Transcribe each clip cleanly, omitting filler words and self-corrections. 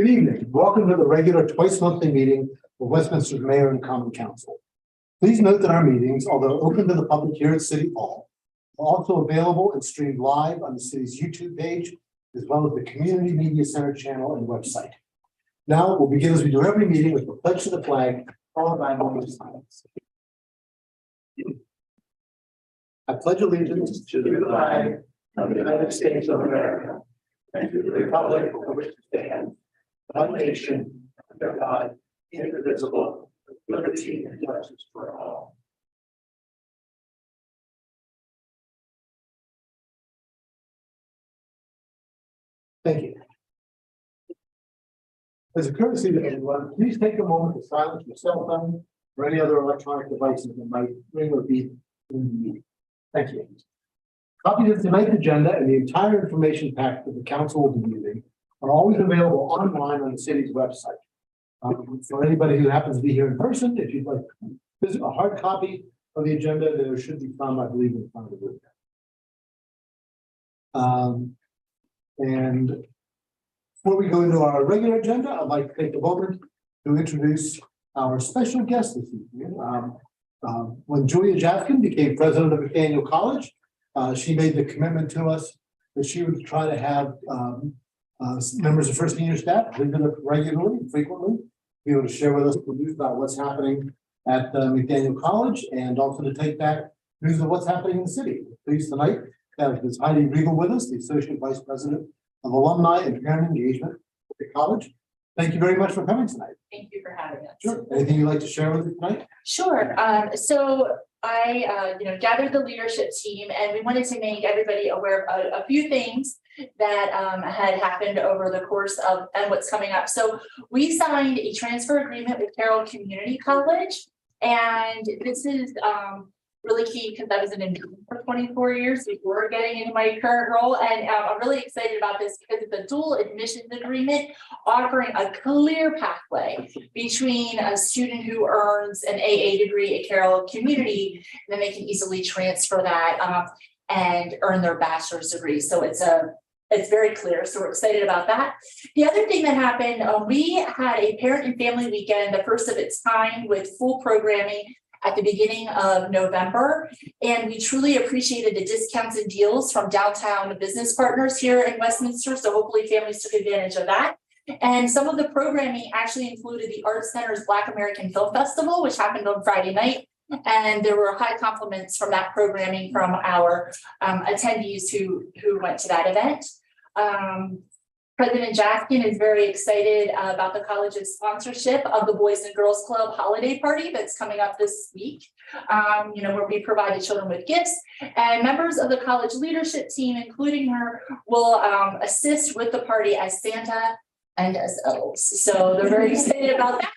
Good evening. Welcome to the regular twice monthly meeting of Westminster's Mayor and Common Council. Please note that our meetings, although open to the public here at City Hall, are also available and streamed live on the city's YouTube page, as well as the Community Media Center channel and website. Now we'll begin as we do every meeting with the pledge to the flag, followed by a moment of silence. I pledge allegiance to the flag of the United States of America and to the republic for which it stands, one nation, under God, indivisible, with liberty and justice for all. Thank you. As a courtesy to everyone, please take a moment to silence your cell phone or any other electronic devices that might ring or beep in the meeting. Thank you. Copies of tonight's agenda and the entire information pack that the council will be using are always available online on the city's website. For anybody who happens to be here in person, if you'd like to visit a hard copy of the agenda, there should be some, I believe, in front of the room. And before we go into our regular agenda, I'd like to take a moment to introduce our special guest this evening. When Julia Jaskin became president of McDaniel College, she made the commitment to us that she would try to have members of first senior staff visit regularly, frequently, be able to share with us the news about what's happening at McDaniel College and also to take back news of what's happening in the city. Please tonight have Ms. Heidi Riegel with us, the Associate Vice President of Alumni and Parent Engagement at the college. Thank you very much for coming tonight. Thank you for having us. Sure. Anything you'd like to share with us tonight? Sure. So I, gathered the leadership team, and we wanted to make everybody aware of a few things that had happened over the course of and what's coming up. So we signed a transfer agreement with Carroll Community College, and this is really key because I was an intern for 24 years before getting into my current role. And I'm really excited about this because it's a dual admissions agreement offering a clear pathway between a student who earns an AA degree at Carroll Community, and then they can easily transfer that and earn their bachelor's degree. So it's very clear. So we're excited about that. The other thing that happened, we had a parent and family weekend, the first of its kind, with full programming at the beginning of November. And we truly appreciated the discounts and deals from downtown business partners here in Westminster. So hopefully families took advantage of that. And some of the programming actually included the Art Center's Black American Film Festival, which happened on Friday night. And there were high compliments from that programming from our attendees who went to that event. President Jaskin is very excited about the college's sponsorship of the Boys and Girls Club holiday party that's coming up this week, where we provide the children with gifts, and members of the college leadership team, including her, will assist with the party as Santa and as elves. So they're very excited about that.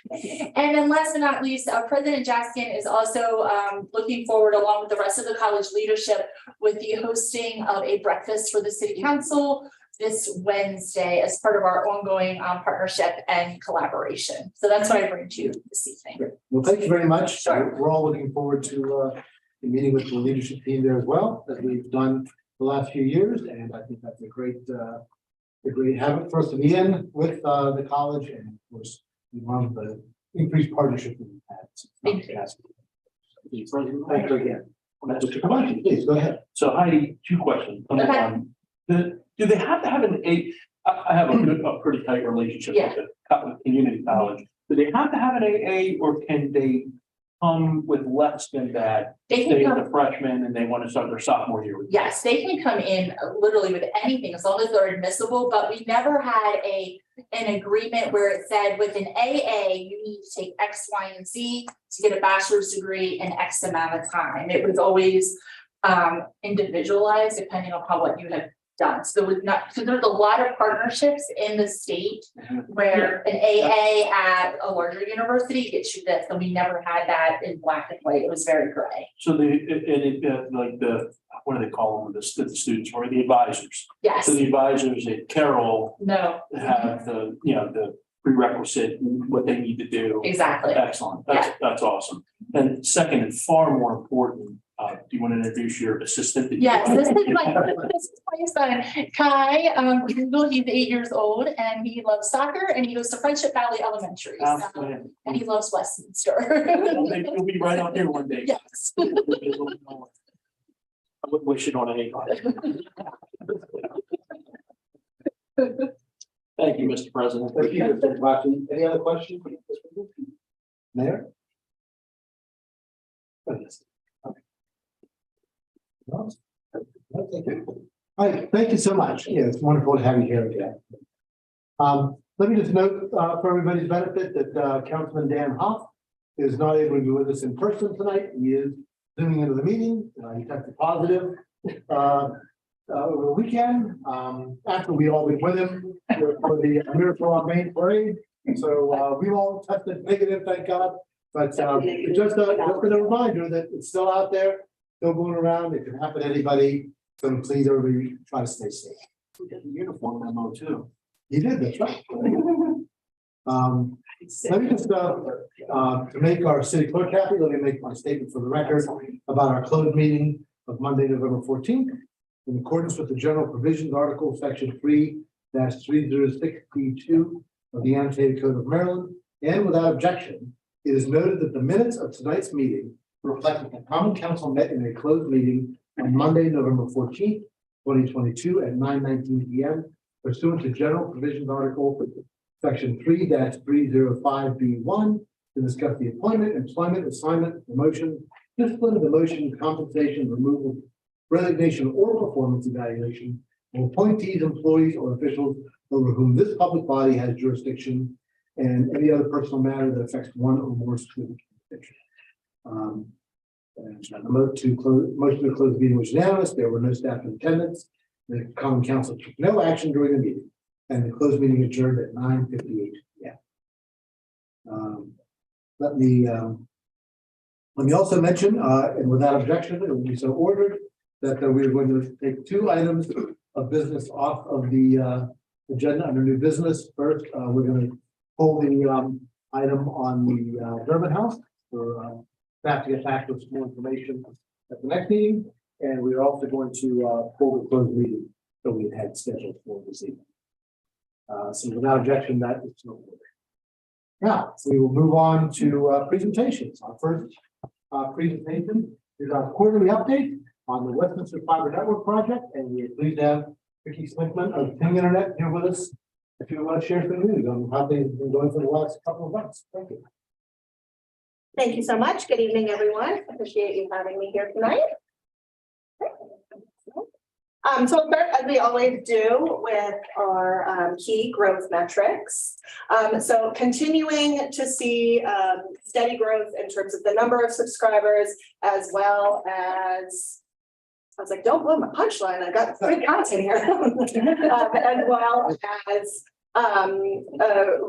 And then last but not least, President Jaskin is also looking forward, along with the rest of the college leadership, with the hosting of a breakfast for the city council this Wednesday as part of our ongoing partnership and collaboration. So that's what I bring to you this evening. Great. Well, thank you very much. Sure. We're all looking forward to meeting with the leadership team there as well, as we've done the last few years. And I think that's a great habit for us to be in with the college. And of course, we love the increased partnership that we've had. Thank you. Thank you again. Mr. Kamachi, please go ahead. So Heidi, two questions. Number Okay. one, do they have to have an A? I have a pretty tight relationship with the community college. Do they have to have an AA, or can they come with less than that? They can Say come, as a freshman and they want to start their sophomore year. yes, they can come in literally with anything as long as they're admissible, but we never had an agreement where it said with an AA, you need to take X, Y, and Z to get a bachelor's degree in X amount of time. It was always individualized depending upon what you had done. So there was not, so there's a lot of partnerships in the state where an AA at a larger university gets you this, and we never had that in black and white. It was very gray. So like what do they call them? The students or the advisors. Yes. So the advisors at Carroll No. have the prerequisite, what they need to do. Exactly. Excellent. That's awesome. And second, and far more important, do you want to introduce your assistant? Yes, this is my son, Kai, Google, he's 8 years old and he loves soccer and he goes to Friendship Valley Elementary. And he loves Westminster. You'll be right out here one day. Yes. I wouldn't wish it on anybody. Thank you, Mr. President. Thank you, Mr. Vachi. Any other questions? Mayor? No, thank you. All right, thank you so much. Yeah, it's wonderful to have you here again. Let me just note for everybody's benefit that Councilman Dan Hoff is not able to be with us in person tonight. He is zooming into the meeting. He tested positive over the weekend after we all went with him for the Miracle on Main parade. So we all tested negative, thank God. But just a reminder that it's still out there, still going around. It can happen to anybody. So please, everybody, try to stay safe. We did the uniform memo too. You did, that's right. Let me just, to make our city clerk happy, let me make my statement for the record about our closed meeting of Monday, November 14th. In accordance with the general provisions article, section 3-306B2 of the annotated code of Maryland, and without objection, it is noted that the minutes of tonight's meeting reflect that the common council met in a closed meeting on Monday, November 14th, 2022 at 9:19 p.m. pursuant to general provisions article section 3-305B1 to discuss the appointment, employment, assignment, promotion, discipline, demotion, compensation, removal, resignation, or performance evaluation of appointees, employees, or officials over whom this public body has jurisdiction, and any other personal matter that affects one or more school districts. And the motion to close the meeting was unanimous. There were no staff in attendance. The common council took no action during the meeting, and the closed meeting adjourned at 9:58 p.m. Let me also mention, and without objection, it will be so ordered that we are going to take two items of business off of the agenda under new business. First, we're going to pull the item on the Durbin House for staff to get back with some more information at the next meeting. And we're also going to pull the closed meeting that we had scheduled for this evening. So without objection, that is no order. Now, we will move on to presentations. Our first presentation is our quarterly update on the Westminster Fiber Network project, and we are pleased to have Vicki Slinkman of Ting Internet here with us. If you want to share some news on how things have been going for the last couple of months. Thank you. Thank you so much. Good evening, everyone. Appreciate you having me here tonight. So we'll start, as we always do, with our key growth metrics. So continuing to see steady growth in terms of the number of subscribers, as well as, I was like, don't blow my punchline. I got good content here. As well as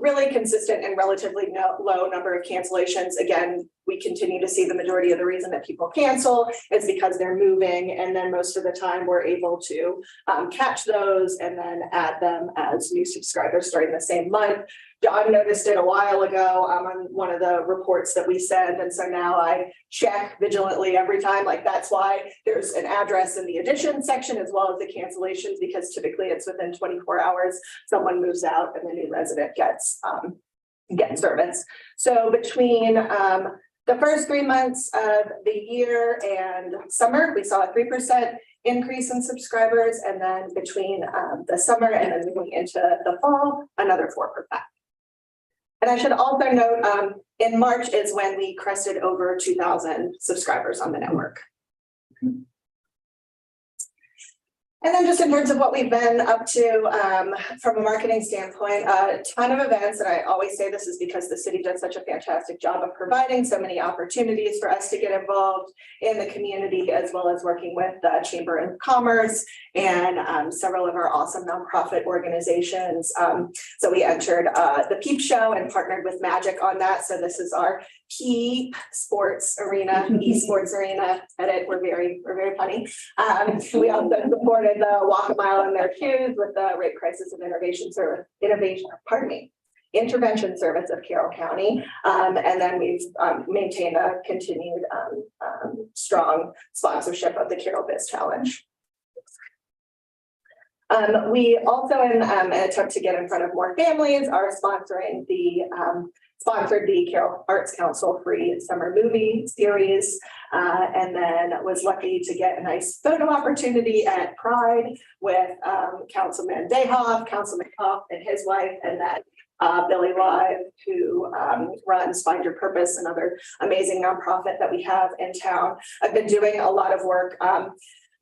really consistent and relatively low number of cancellations. Again, we continue to see the majority of the reason that people cancel is because they're moving, and then most of the time we're able to catch those and then add them as new subscribers during the same month. John noticed it a while ago on one of the reports that we send, and so now I check vigilantly every time. Like, that's why there's an address in the addition section as well as the cancellations, because typically it's within 24 hours someone moves out and the new resident gets service. So between the first 3 months of the year and summer, we saw a 3% increase in subscribers, and then between the summer and then moving into the fall, another 4%. And I should also note, in March is when we crested over 2,000 subscribers on the network. And then just in terms of what we've been up to from a marketing standpoint, a ton of events, and I always say this is because the city does such a fantastic job of providing so many opportunities for us to get involved in the community, as well as working with the Chamber of Commerce and several of our awesome nonprofit organizations. So we entered the Peep Show and partnered with Magic on that. So this is our key sports arena, esports arena edit. We're very funny. We also supported the Walk a Mile in Their Shoes with the Rape Crisis and Intervention Service of Carroll County. And then we've maintained a continued strong sponsorship of the Carol Biz Challenge. We also, in an attempt to get in front of more families, are sponsored the Carroll Arts Council free summer movie series. And then was lucky to get a nice photo opportunity at Pride with Councilman Dayhoff, Councilman Hoff and his wife, and then Billy Live, who runs Find Your Purpose, another amazing nonprofit that we have in town. I've been doing a lot of work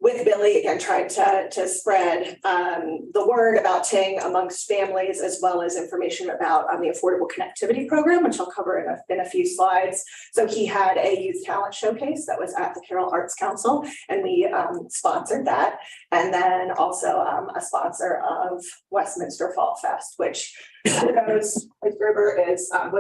with Billy, again, trying to spread the word about Ting amongst families, as well as information about the Affordable Connectivity Program, which I'll cover in a few slides. So he had a youth talent showcase that was at the Carroll Arts Council, and we sponsored that. And then also a sponsor of Westminster Fall Fest, which was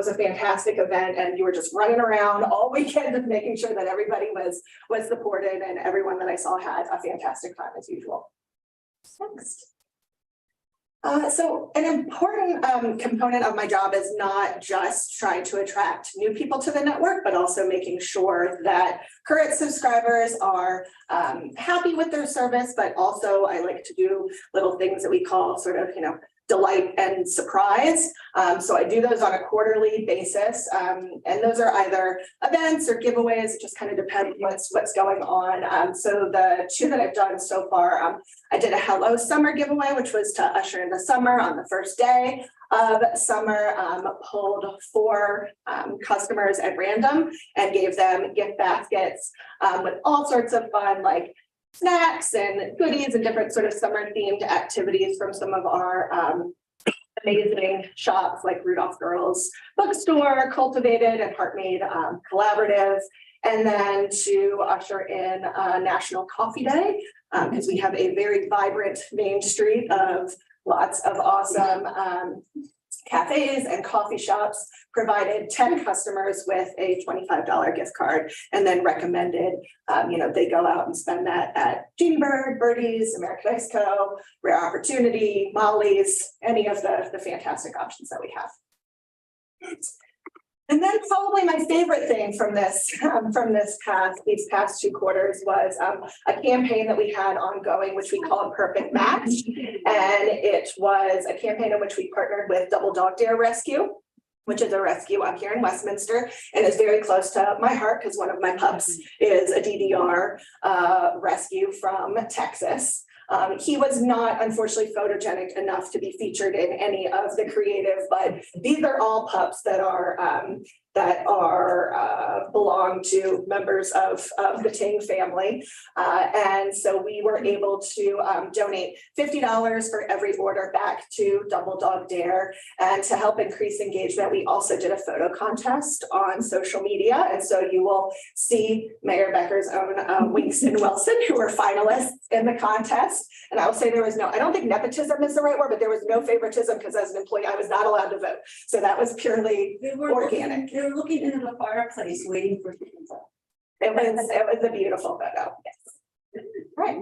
a fantastic event, and you were just running around all weekend and making sure that everybody was supported, and everyone that I saw had a fantastic time as usual. Next. So an important component of my job is not just trying to attract new people to the network, but also making sure that current subscribers are happy with their service, but also I like to do little things that we call sort of, delight and surprise. So I do those on a quarterly basis. And those are either events or giveaways. It just kind of depends what's going on. So the two that I've done so far, I did a Hello Summer giveaway, which was to usher in the summer on the first day of summer, pulled 4 customers at random and gave them gift baskets with all sorts of fun, like snacks and goodies and different sort of summer themed activities from some of our amazing shops like Rudolph Girls Bookstore, Cultivated, and Heartmade Collaborative. And then to usher in National Coffee Day, because we have a very vibrant main street of lots of awesome cafes and coffee shops, provided 10 customers with a $25 gift card, and then recommended, they go out and spend that at Genie Bird, Birdie's, American Ice Co., Rare Opportunity, Molly's, any of the fantastic options that we have. And then probably my favorite thing from these past 2 quarters was a campaign that we had ongoing, which we call a Perfect Match. And it was a campaign in which we partnered with Double Dog Dare Rescue, which is a rescue up here in Westminster, and is very close to my heart because one of my pups is a DDR rescue from Texas. He was not, unfortunately, photogenic enough to be featured in any of the creative, but these are all pups that belong to members of the Ting family. And so we were able to donate $50 for every order back to Double Dog Dare. And to help increase engagement, we also did a photo contest on social media. And so you will see Mayor Becker's own Winks and Wilson, who were finalists in the contest. And I will say I don't think nepotism is the right word, but there was no favoritism because as an employee, I was not allowed to vote. So that was purely organic. They were looking into the fireplace waiting for pizza. It was a beautiful photo. Yes. Right.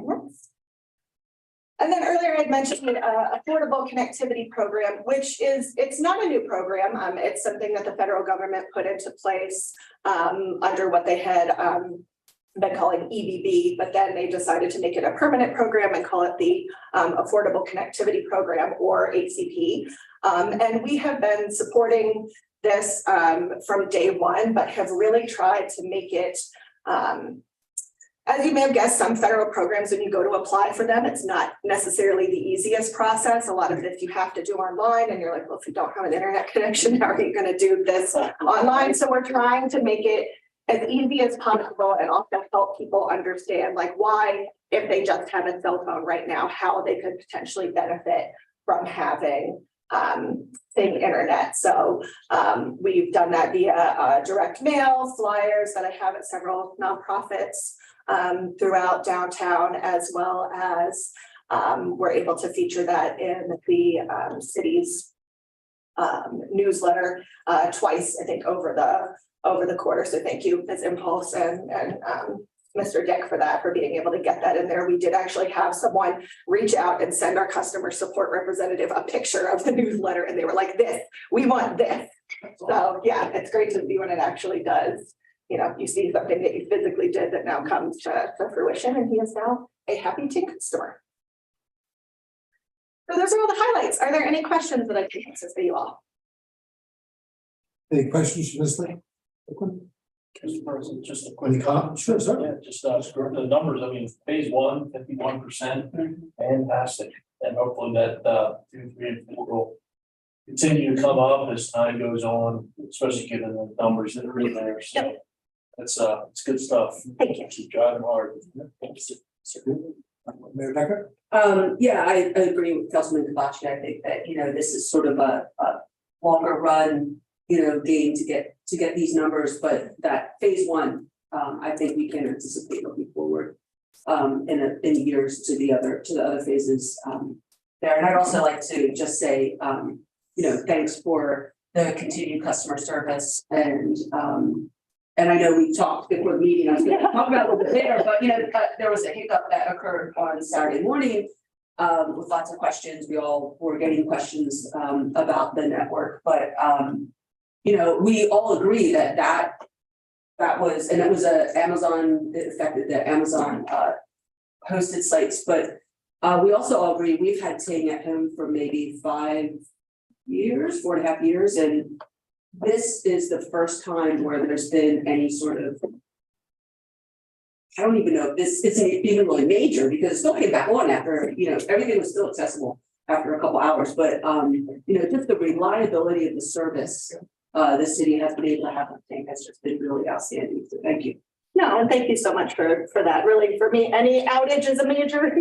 And then earlier I mentioned Affordable Connectivity Program, which it's not a new program. It's something that the federal government put into place under what they had been calling EBB, but then they decided to make it a permanent program and call it the Affordable Connectivity Program, or ACP. And we have been supporting this from day one, but have really tried to make it, as you may have guessed, some federal programs, when you go to apply for them, it's not necessarily the easiest process. A lot of it you have to do online, and you're like, well, if you don't have an internet connection, how are you going to do this online? So we're trying to make it as easy as possible and also help people understand like why, if they just have a cell phone right now, how they could potentially benefit from having Ting internet. So we've done that via direct mail, flyers that I have at several nonprofits throughout downtown, as well as we're able to feature that in the city's newsletter twice, I think, over the quarter. So thank you, Ms. Impulse and Mr. Dick for that, for being able to get that in there. We did actually have someone reach out and send our customer support representative a picture of the newsletter, and they were like, we want this. So yeah, it's great to see when it actually does you see something that you physically did that now comes to fruition, and he is now a happy Tink customer. So those are all the highlights. Are there any questions that I can answer for you all? Any questions for Ms. Lee? Mr. President, just a Any quick comment? Sure, sir. yeah, just the numbers, I mean, phase 1, 51%, fantastic. And hopefully that 2, 3, and 4 will continue to come up as time goes on, especially given the numbers that are in there, so. That's it's good stuff. Thank you. Keep driving hard. Mayor Becker? Yeah, I agree with Councilman Hibachi. I think that, this is sort of a longer run, game to get these numbers, but that phase 1, I think we can anticipate looking forward in years to the other phases there. And I'd also like to just say, thanks for the continued customer service and I know we talked before the meeting, I was going to talk about it a little bit later, but there was a hiccup that occurred on Saturday morning with lots of questions. We all were getting questions about the network, but we all agree that was, and it was it affected the Amazon hosted sites, but we also all agree we've had Ting at home for maybe 4.5 years, and this is the first time where there's been any sort of, I don't even know if this isn't even really major, because it still came back on after, everything was still accessible after a couple hours, but just the reliability of the service the city has been able to have, I think has just been really outstanding. So thank you. No, and thank you so much for that. Really, for me, any outage is a major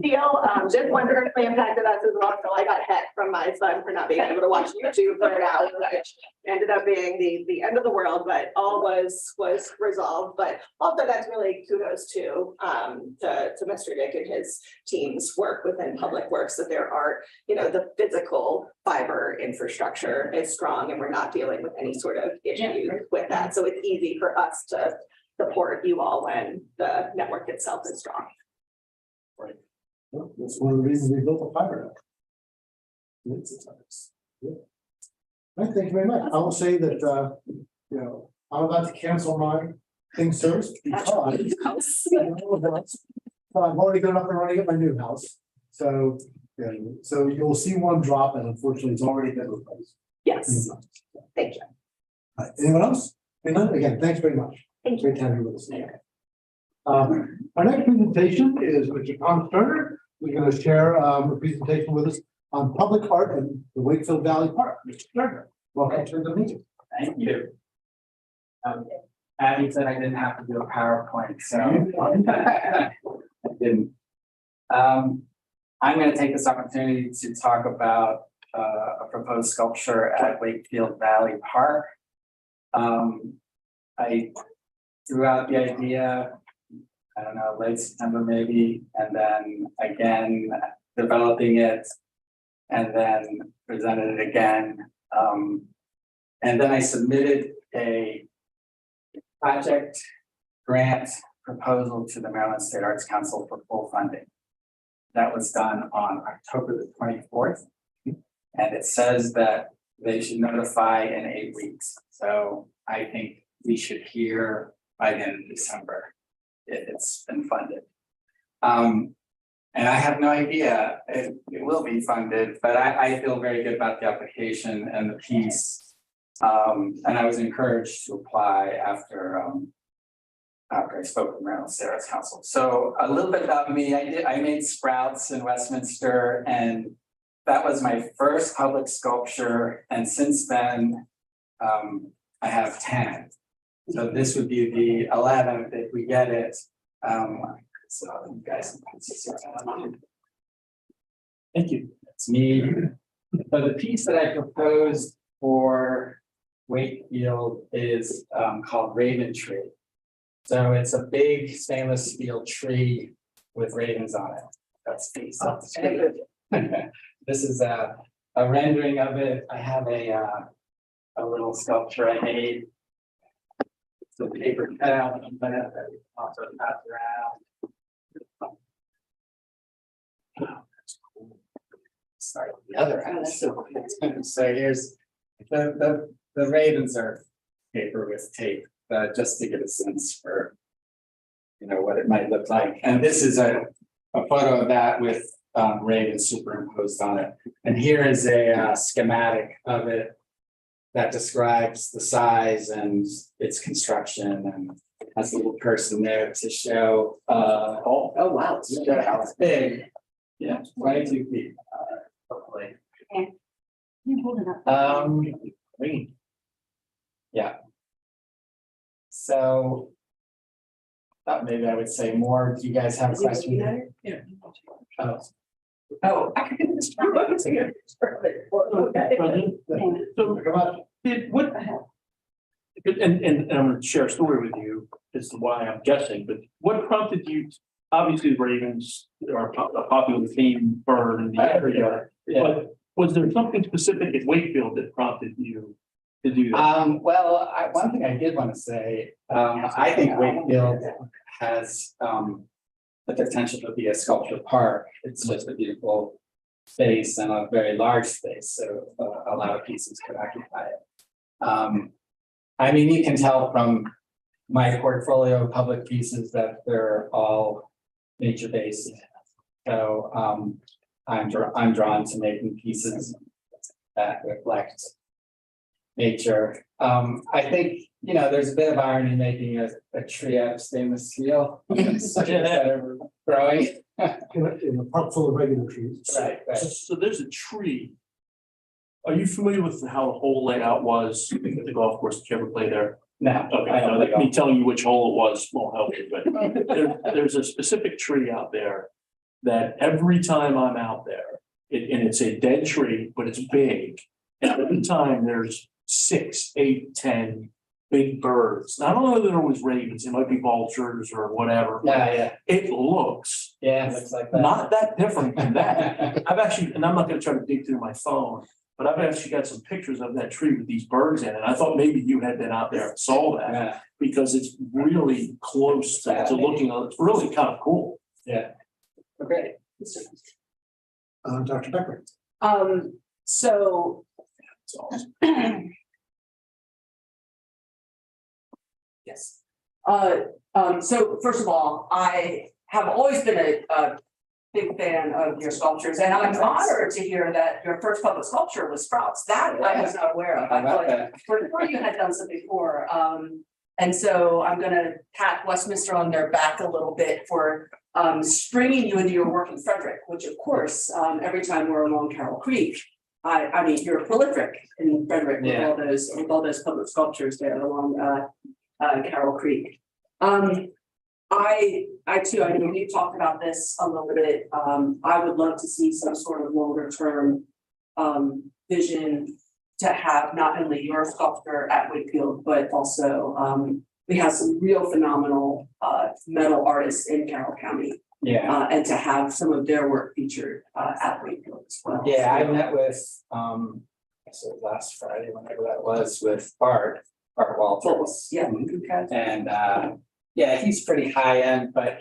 deal. This one certainly impacted us as well. So I got heck from my son for not being able to watch YouTube for an hour, which ended up being the end of the world, but all was resolved. But also that's really kudos to Mr. Dick and his team's work within Public Works, that there are, the physical fiber infrastructure is strong, and we're not dealing with any sort of issue with that. So it's easy for us to support you all when the network itself is strong. Well, that's one of the reasons we built a fiber network. Yeah. Right, thank you very much. I will say that, I'm about to cancel my Ting service because I've already got up and running at my new house. So, so you'll see one drop, and unfortunately it's already been replaced. Yes, thank you. All right, anyone else? Anyone? Again, thanks very much. Thank you. Great to have you with us. Our next presentation is Mr. Tom Sterner, who's going to share a presentation with us on public art in the Wakefield Valley Park. Mr. Sterner, welcome to the meeting. Thank you. Abby said I didn't have to do a PowerPoint, so I didn't. I'm going to take this opportunity to talk about a proposed sculpture at Wakefield Valley Park. I threw out the idea, I don't know, late September maybe, and then again developing it, and then presented it again. And then I submitted a project grant proposal to the Maryland State Arts Council for full funding. That was done on October the 24th. And it says that they should notify in 8 weeks. So I think we should hear by the end of December if it's been funded. And I have no idea if it will be funded, but I feel very good about the application and the piece. And I was encouraged to apply after I spoke with Maryland State Arts Council. So a little bit about me, I made Sprouts in Westminster, and that was my first public sculpture. And since then, I have 10. So this would be the 11th if we get it. So you guys can see. Thank you. It's me. So the piece that I proposed for Wakefield is called Raven Tree. So it's a big stainless steel tree with ravens on it. That's the piece. This is a rendering of it. I have a little sculpture I made. It's a paper cutout. I'm gonna also pass around. Oh, that's cool. Start with the other end. So here's the ravens are paper with tape. just to get a sense for, you know, what it might look like. And this is a photo of that with Raven superimposed on it. And here is a schematic of it that describes the size and its construction, and has a little person there to show Oh, wow. how it's big. Yeah, 22 feet. Hopefully. You hold it up. Green. Yeah. So. Thought maybe I would say more. Do you guys have questions? Yeah. Oh, Oh. Okay. So did what? And I'm gonna share a story with you as to why I'm guessing, but what prompted you? Obviously, the Ravens are a popular theme bird in the area, yeah. but was there something specific at Wakefield that prompted you to do that? Well, one thing I did want to say, I think Wakefield has, the potential to be a sculpture park. It's just a beautiful space and a very large space, so a lot of pieces could occupy it. I mean, you can tell from my portfolio of public pieces that they're all nature-based. So, I'm drawn to making pieces that reflect nature. I think, you know, there's a bit of irony making a tree out of stainless steel. That are growing. In a park full of regular trees. Right, right. So there's a tree. Are you familiar with how the whole layout was at the golf course? Did you ever play there? No, Okay, I so don't me think telling you which hole it was won't help you, but there's a specific tree out there that every time I'm out there, and it's a dead tree, but it's big. And every time there's 6, 8, 10 big birds. Now, I don't know that they're always ravens, it might be vultures or whatever. but Yeah. It looks Yeah, it looks like that. not that different from that. I've actually, and I'm not gonna try to dig through my phone, but I've actually got some pictures of that tree with these birds in it. I thought maybe you had been out there and saw that, Yeah, because it's really close to looking, it's really kind of cool. yeah. Great. Dr. Becker. So. It's awesome. Yes. So first of all, I have always been a big fan of your sculptures, and I'm honored to hear that your first public sculpture was Sprouts. That I was not aware of. How I about thought that? before you had done some before. And so I'm gonna pat Westminster on their back a little bit for springing you into your work in Frederick, which of course, every time we're along Carroll Creek, I mean, you're prolific in Frederick with Yeah. all those public sculptures there along Carroll Creek. I too, I know we've talked about this a little bit. I would love to see some sort of longer term vision to have not only your sculpture at Wakefield, but also we have some real phenomenal metal artists in Carroll County. Yeah, And to have some of their work featured at Wakefield as well. yeah, I met with, so last Friday, whenever that was, with Bart Walters. Yeah, okay. And yeah, he's pretty high end, but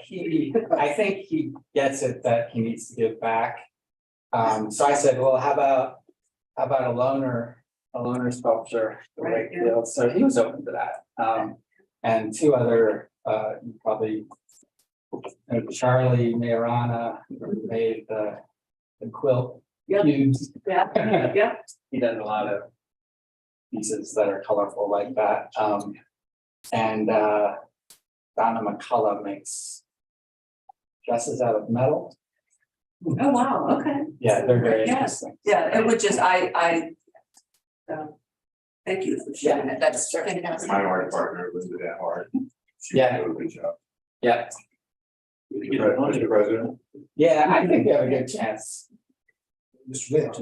I think he gets it that he needs to give back. So I said, well, how about a loner sculpture for Right, yeah. Wakefield? So he was open to that. And two other, you probably know, Charlie Mayorana, who made the quilt Yep. cubes. Yeah, yeah. He does a lot of pieces that are colorful like that. And Donna McCullough makes dresses out of metal. Oh, wow, okay. Yeah, they're very Yes. interesting. Yeah, it would just, thank you for sharing it. That's fantastic. My art partner was with that art. She Yeah. did a good job. Yeah, Mr. President, yeah, I think we have a good chance. Mr. Vance.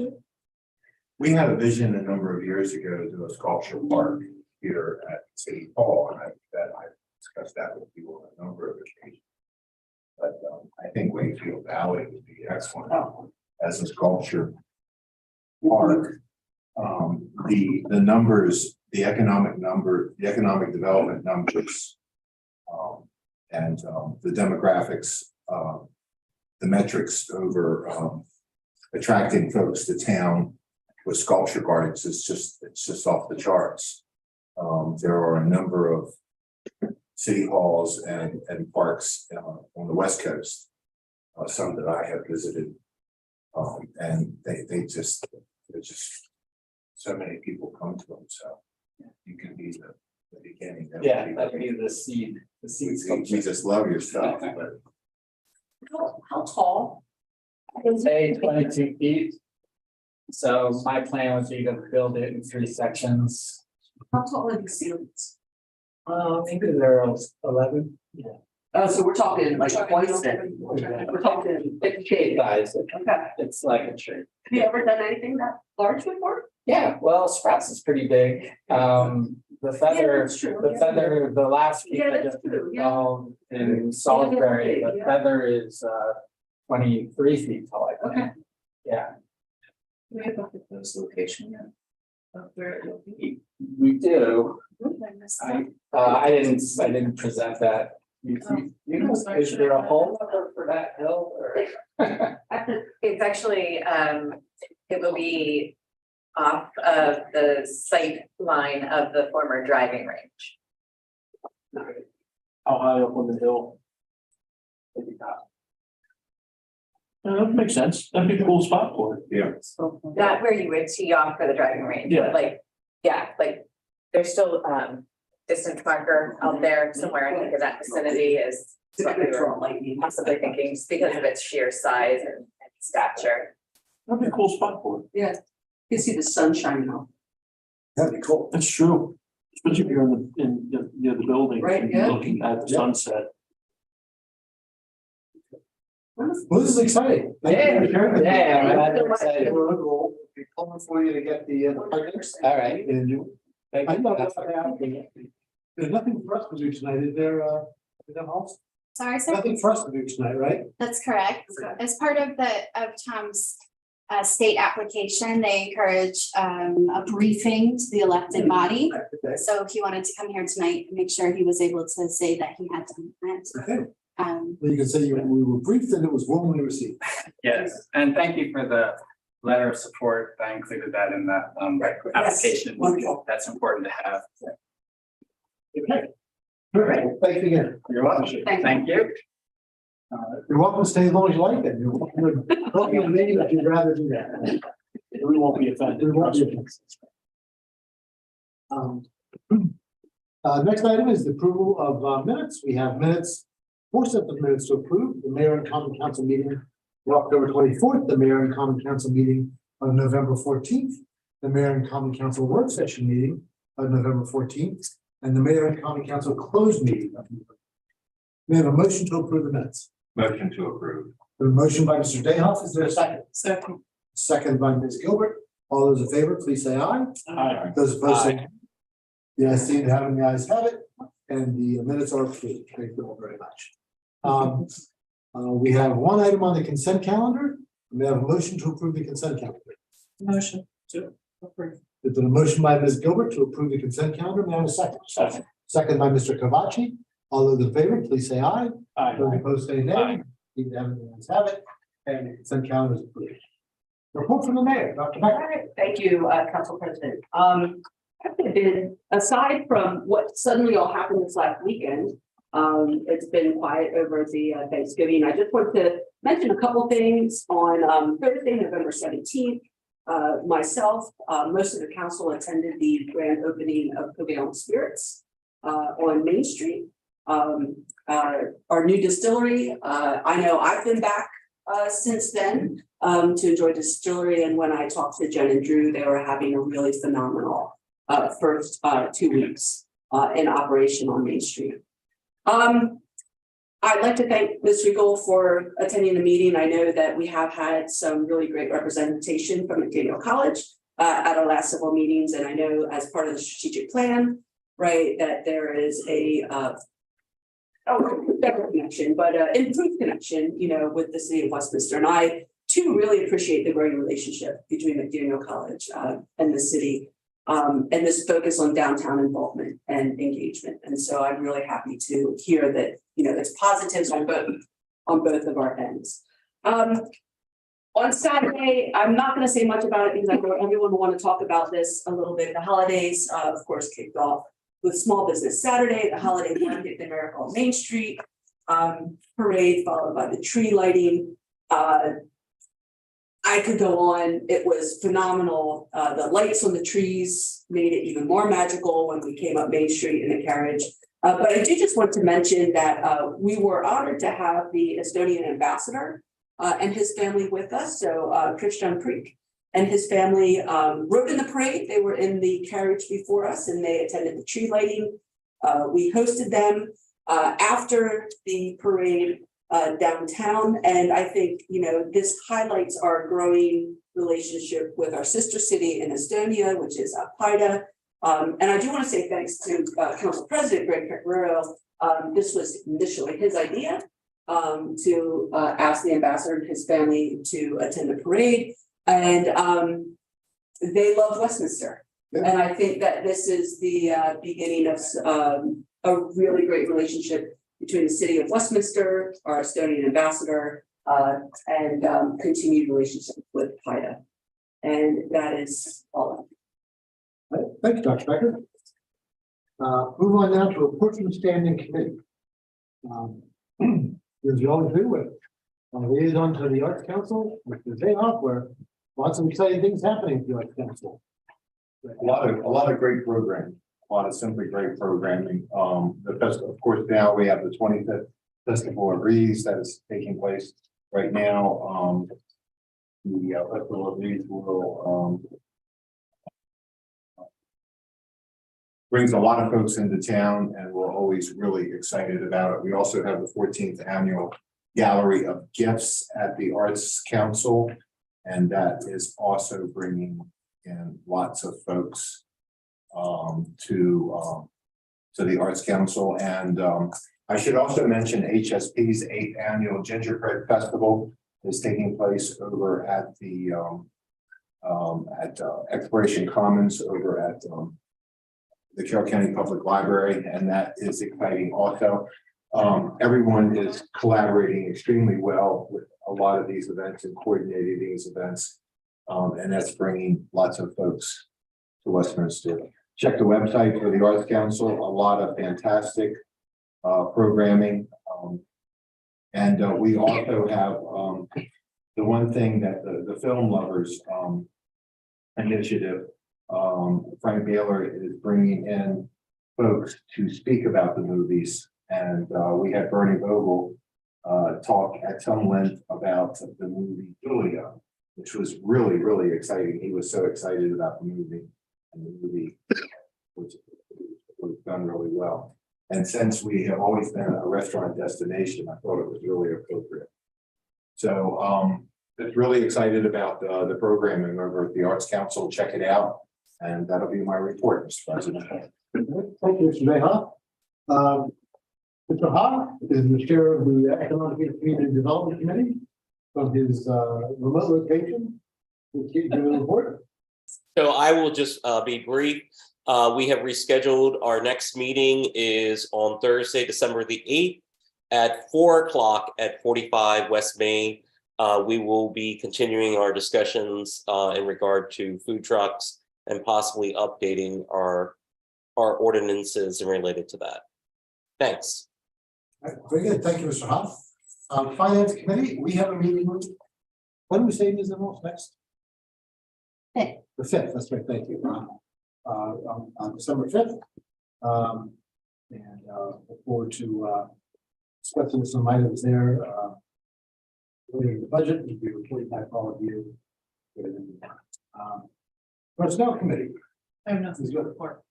we had a vision a number of years ago to do a sculpture park here at City Hall, and I discussed that with you on a number of occasions. But I think Wakefield Valley would be excellent as a sculpture park. The numbers, the economic development numbers. And the demographics, the metrics over attracting folks to town with sculpture gardens is it's just off the charts. There are a number of city halls and parks on the West Coast. Some that I have visited. And they're just so many people come to them, so you can be the beginning. That would Yeah, be- that'd be the seed, We sculpture. just love your stuff, but How tall? Say 22 feet. So my plan would be to build it in 3 sections. How tall are the ceilings? Maybe they're 11. Oh, so we're talking like twice then. We're talking 50K. Size, Okay. it's like a tree. Have you ever done anything that large before? Yeah, well, Sprouts is pretty big. The feather, true. the last piece Yeah, I that's just true, yeah. installed in Salisbury, the Yeah. feather is 23 feet tall, I think. Okay. Yeah, We have a proposed location yet. Of where it will be. we do. I missed I that. I didn't present that. You know, is there a whole number for that hill or? It's actually, it will be off of the sight line of the former driving range. How high up on the hill? Maybe not. That makes sense. That'd be a cool spot for it. Not where you would tee off for the driving range, Yeah. but like, yeah, like, there's still, distance marker out there somewhere, I think in that vicinity is what we were possibly thinking, just because of its sheer size and stature. That'd be a cool spot for it. Yeah, you can see the sun shining on. That'd be cool. That's true. Especially if you're near the building. Right, and yeah. Looking at the Yeah. sunset. Well, this is exciting. Thank you for sharing that. Yeah, I'm glad Thank you you're so much. excited. We'll be coming for you to get the projects. All right. And you, Thank I you. love that. There's nothing for us to do tonight, is there, Holmes? Sorry, sir. Nothing for us to do tonight, right? That's correct. As part of Tom's state application, they encourage a briefing to the elected body. Okay. So he wanted to come here tonight and make sure he was able to say that he had done that. Okay, Um, well, you can say we were briefed and it was warmly received. Yes, and thank you for the letter of support. I included that in the application. wonderful. That's important to have. Okay. All right, thank you again. You're welcome. Thank you. You're welcome to stay as long as you like it. You're welcome to leave if you'd rather do that. We won't be offended. We won't be offended. Next item is the approval of minutes. We have minutes, 4 sets of minutes to approve. The mayor and common council meeting of October 24th, the mayor and common council meeting on November 14th, the mayor and common council work session meeting of November 14th, and the mayor and common council closed meeting of November. We have a motion to approve the minutes. motion to approve. The motion by Mr. Dayhoff, is there a second? Second. Second by Ms. Gilbert. All those in favor, please say aye. Aye. Those opposed say. nay. The ayes seem to have it, the ayes have it, and the minutes are approved. Thank you all very much. We have one item on the consent calendar. We have a motion to approve the consent calendar. Motion to approve. There's been a motion by Ms. Gilbert to approve the consent calendar. May I have a second? Second. Second by Mr. Kavachi. All those in favor, please say aye. Aye. Those opposed say nay. Aye. Seem to have it, the ayes have it, and the consent calendar is approved. Report from the mayor, Dr. Becker. All right, thank you, Council President. Aside from what suddenly all happened this last weekend, it's been quiet over the Thanksgiving. I just want to mention a couple things on Thursday, November 17th. Myself, most of the council attended the grand opening of Covalent Spirits on Main Street. Our new distillery, I know I've been back since then to enjoy distillery, and when I talked to Jen and Drew, they were having a really phenomenal first 2 weeks in operation on Main Street. I'd like to thank Ms. Regal for attending the meeting. I know that we have had some really great representation from McDaniel College at our last several meetings, and I know as part of the strategic plan, right, that there is a better connection, but improved connection, you know, with the city of Westminster. And I too really appreciate the growing relationship between McDaniel College and the city. And this focus on downtown involvement and engagement. And so I'm really happy to hear that, you know, there's positives on both of our ends. On Saturday, I'm not going to say much about it because I know everyone will want to talk about this a little bit. The holidays, of course, kicked off with Small Business Saturday, the holiday market, the Miracle on Main Street parade, followed by the tree lighting. I could go on. It was phenomenal. The lights on the trees made it even more magical when we came up Main Street in a carriage. But I do just want to mention that we were honored to have the Estonian ambassador and his family with us. So Christian Creek and his family rode in the parade. They were in the carriage before us and they attended the tree lighting. We hosted them after the parade downtown. And I think, this highlights our growing relationship with our sister city in Estonia, which is Paide. And I do want to say thanks to Council President Greg Pecoraro. This was initially his idea to ask the ambassador and his family to attend the parade. And they love Westminster. And I think that this is the beginning of a really great relationship between the city of Westminster, our Estonian ambassador, and continued relationship with Paide. And that is all. Thank you, Dr. Becker. Move on now to reports from standing committee. As you always do with liaison to the Arts Council, with the day off, where lots of exciting things happening at the Arts Council. A lot of great programming, a lot of simply great programming. The festival, of course, now we have the 25th Festival of Reeds that is taking place right now. The Festival of Reeds will brings a lot of folks into town and we're always really excited about it. We also have the 14th annual Gallery of Gifts at the Arts Council. And that is also bringing in lots of folks to the Arts Council. And I should also mention HSP's 8th annual Gingerbread Festival is taking place over at the Exploration Commons over at the Carroll County Public Library, and that is exciting also. Everyone is collaborating extremely well with a lot of these events and coordinating these events. And that's bringing lots of folks to Westminster. Check the website for the Arts Council, a lot of fantastic programming. And we also have the one thing that the Film Lovers initiative, Frank Baylor is bringing in folks to speak about the movies. And we had Bernie Vogel talk at some length about the movie Julia, which was really, really exciting. He was so excited about the movie, and the movie was done really well. And since we have always been a restaurant destination, I thought it was really appropriate. So just really excited about the programming over at the Arts Council. Check it out. And that'll be my report, Mr. President. Thank you, Mr. Beha. Mr. Ha is the chair of the Economic and Community Development Committee from his remote location. We'll keep giving a report. So I will just be brief. We have rescheduled. Our next meeting is on Thursday, December the 8th at 4 o'clock at 45 West Main. We will be continuing our discussions in regard to food trucks and possibly updating our ordinances and related to that. Thanks. All right, very good. Thank you, Mr. Hoff. Finance Committee, we have a meeting. When are we saying is the most next? Fifth. The 5th, that's right. Thank you. On December 5th. And look forward to discussing some items there. Related to the budget, we'll be reporting back all of you. Personnel Committee. I have nothing to report.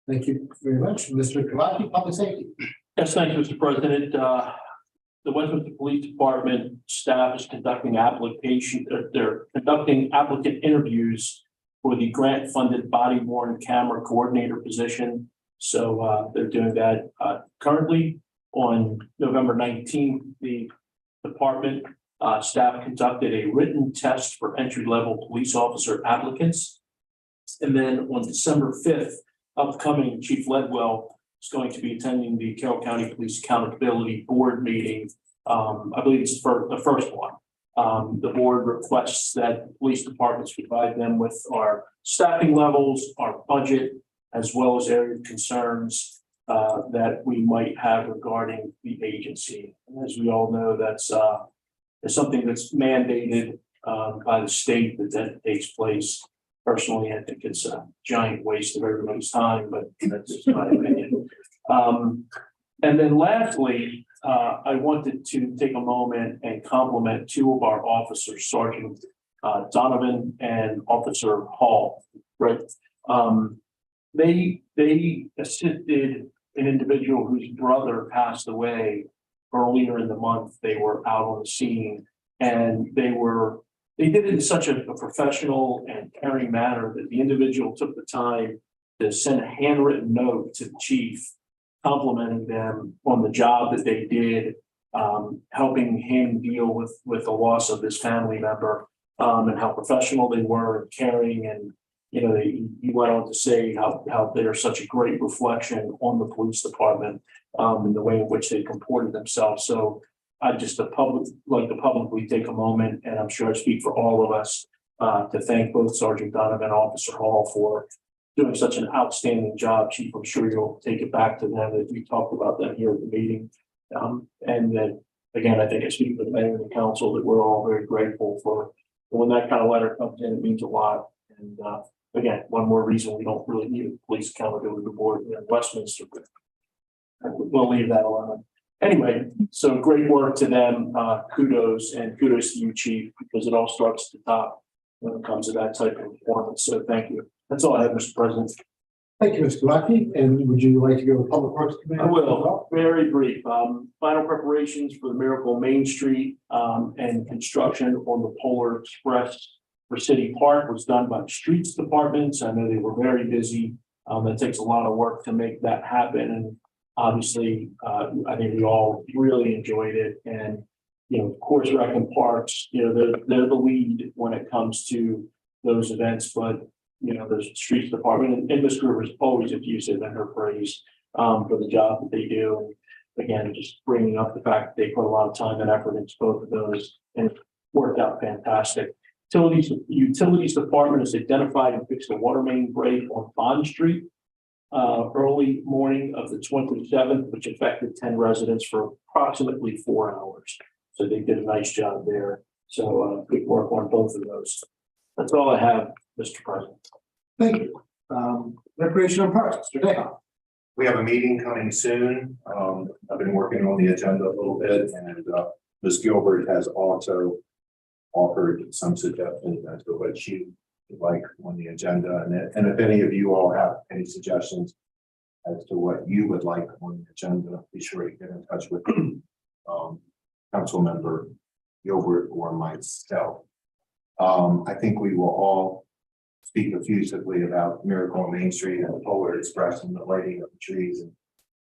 Thank you very much. Mr. Kavaki, Public Safety. Yes, thank you, Mr. President. The Westminster Police Department staff is conducting they're conducting applicant interviews for the grant-funded body-worn camera coordinator position. So they're doing that currently. On November 19th, the department staff conducted a written test for entry-level police officer applicants. And then on December 5th, upcoming Chief Ledwell is going to be attending the Carroll County Police Accountability Board meeting. I believe it's the first one. The board requests that police departments provide them with our staffing levels, our budget, as well as area of concerns that we might have regarding the agency. And as we all know, that's something that's mandated by the state that takes place. Personally, I think it's a giant waste of everybody's time, but that's just my opinion. And then lastly, I wanted to take a moment and compliment two of our officers, Sergeant Donovan and Officer Hall, right? They assisted an individual whose brother passed away earlier in the month. They were out on the scene, and they did it in such a professional and caring manner that the individual took the time to send a handwritten note to the chief, complimenting them on the job that they did, helping him deal with the loss of his family member, and how professional they were and caring. And, you know, he went on to say how they're such a great reflection on the police department, and the way in which they comported themselves. So I just like to publicly take a moment, and I'm sure I speak for all of us, to thank both Sergeant Donovan and Officer Hall for doing such an outstanding job. Chief, I'm sure you'll take it back to them that we talked about them here at the meeting. And that, again, I think I speak for the mayor and the council that we're all very grateful for when that kind of letter comes in. It means a lot. And again, one more reason we don't really need a police accountability board in Westminster, but we'll leave that alone. Anyway, so great work to them. Kudos to you, Chief, because it all starts at the top when it comes to that type of performance. So thank you. That's all I have, Mr. President. Thank you, Mr. Lucky. And would you like to go to Public Works Committee? I will, very brief. Final preparations for the Miracle Main Street and construction on the Polar Express for City Park was done by the Streets Departments. I know they were very busy. It takes a lot of work to make that happen. And obviously, I think we all really enjoyed it. And, you know, Course Rec and Parks, you know, they're the lead when it comes to those events. But, you know, the Streets Department and Ms. Gruber is always effusive in her praise for the job that they do. And again, just bringing up the fact that they put a lot of time and effort into both of those, and it worked out fantastic. Utilities Department has identified and fixed a water main break on Bond Street early morning of the 27th, which affected 10 residents for approximately 4 hours. So they did a nice job there. So good work on both of those. That's all I have, Mr. President. Thank you. Recreation and Parks, Mr. Dayhoff. We have a meeting coming soon. I've been working on the agenda a little bit, and Ms. Gilbert has also offered some suggestions as to what she would like on the agenda. And if any of you all have any suggestions as to what you would like on the agenda, be sure to get in touch with Council Member Gilbert or myself. I think we will all speak effusively about Miracle on Main Street and the Polar Express and the lighting of the trees. And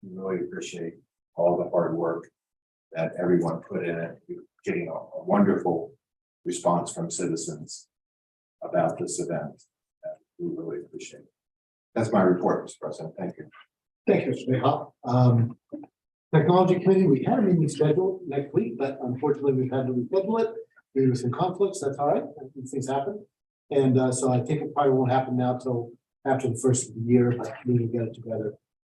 we really appreciate all the hard work that everyone put in it. We're getting a wonderful response from citizens about this event. We really appreciate it. That's my report, Mr. President. Thank you. Thank you, Mr. Dayhoff. Technology Committee, we had a meeting scheduled next week, but unfortunately we've had to reschedule it due to some conflicts. That's all right. These things happen. And so I think it probably won't happen now till after the first of the year, but we will get it together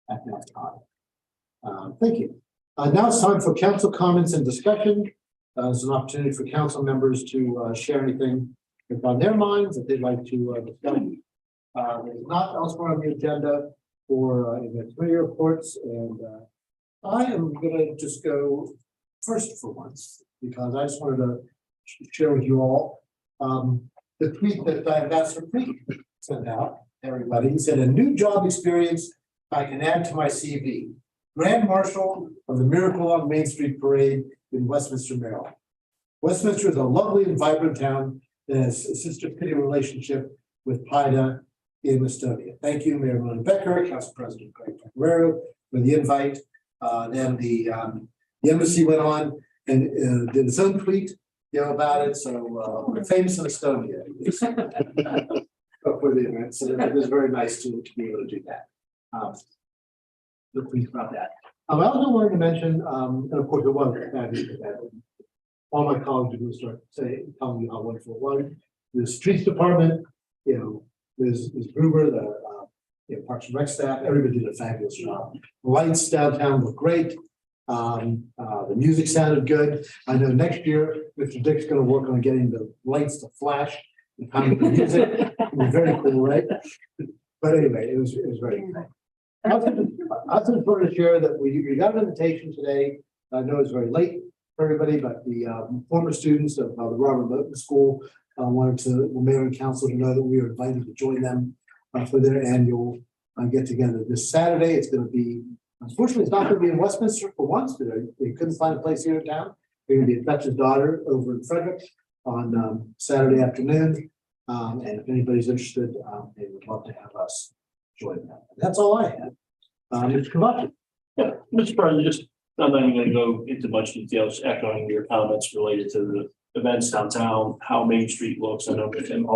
at that time. Thank you. Now it's time for council comments and discussion. It's an opportunity for council members to share anything that's on their minds that they'd like to discuss. There's not elsewhere on the agenda for committee reports, and I am gonna just go first for once because I just wanted to share with you all the tweet that Ambassador Creek sent out. Everybody, he said, "A new job experience I can add to my CV. Grand Marshal of the Miracle on Main Street Parade in Westminster, Maryland. Westminster is a lovely and vibrant town that has a sister city relationship with PIDA in Estonia. Thank you, Mayor Mona Becker, Council President Greg Ferrero, for the invite." Then the embassy went on and did its own tweet, about it. So we're famous in Estonia for the event. So it was very nice to be able to do that. Pleased about that. I also wanted to mention, and of course, it was that all my colleagues are going to start telling you how wonderful it was. The Streets Department, Ms. Gruber, the Parks and Rec staff, everybody did a fabulous job. Lights downtown look great. The music sounded good. I know next year, Mr. Dick's gonna work on getting the lights to flash in time with the music. It'll be very cool, right? But anyway, it was very good. I also wanted to share that we got an invitation today. I know it's very late for everybody, but the former students of the Robert Moton School wanted the mayor and council to know that we are invited to join them for their annual get together this Saturday. It's going to be, unfortunately, it's not going to be in Westminster for once. They couldn't find a place here in town. They're going to be at Dutch's Daughter over in Frederick on Saturday afternoon. And if anybody's interested, they would love to have us join them. That's all I had. Mr. Kavachi. Yeah, Mr. President, just, I'm not even gonna go into much details, echoing your comments related to the events downtown, how Main Street looks. I know that Tim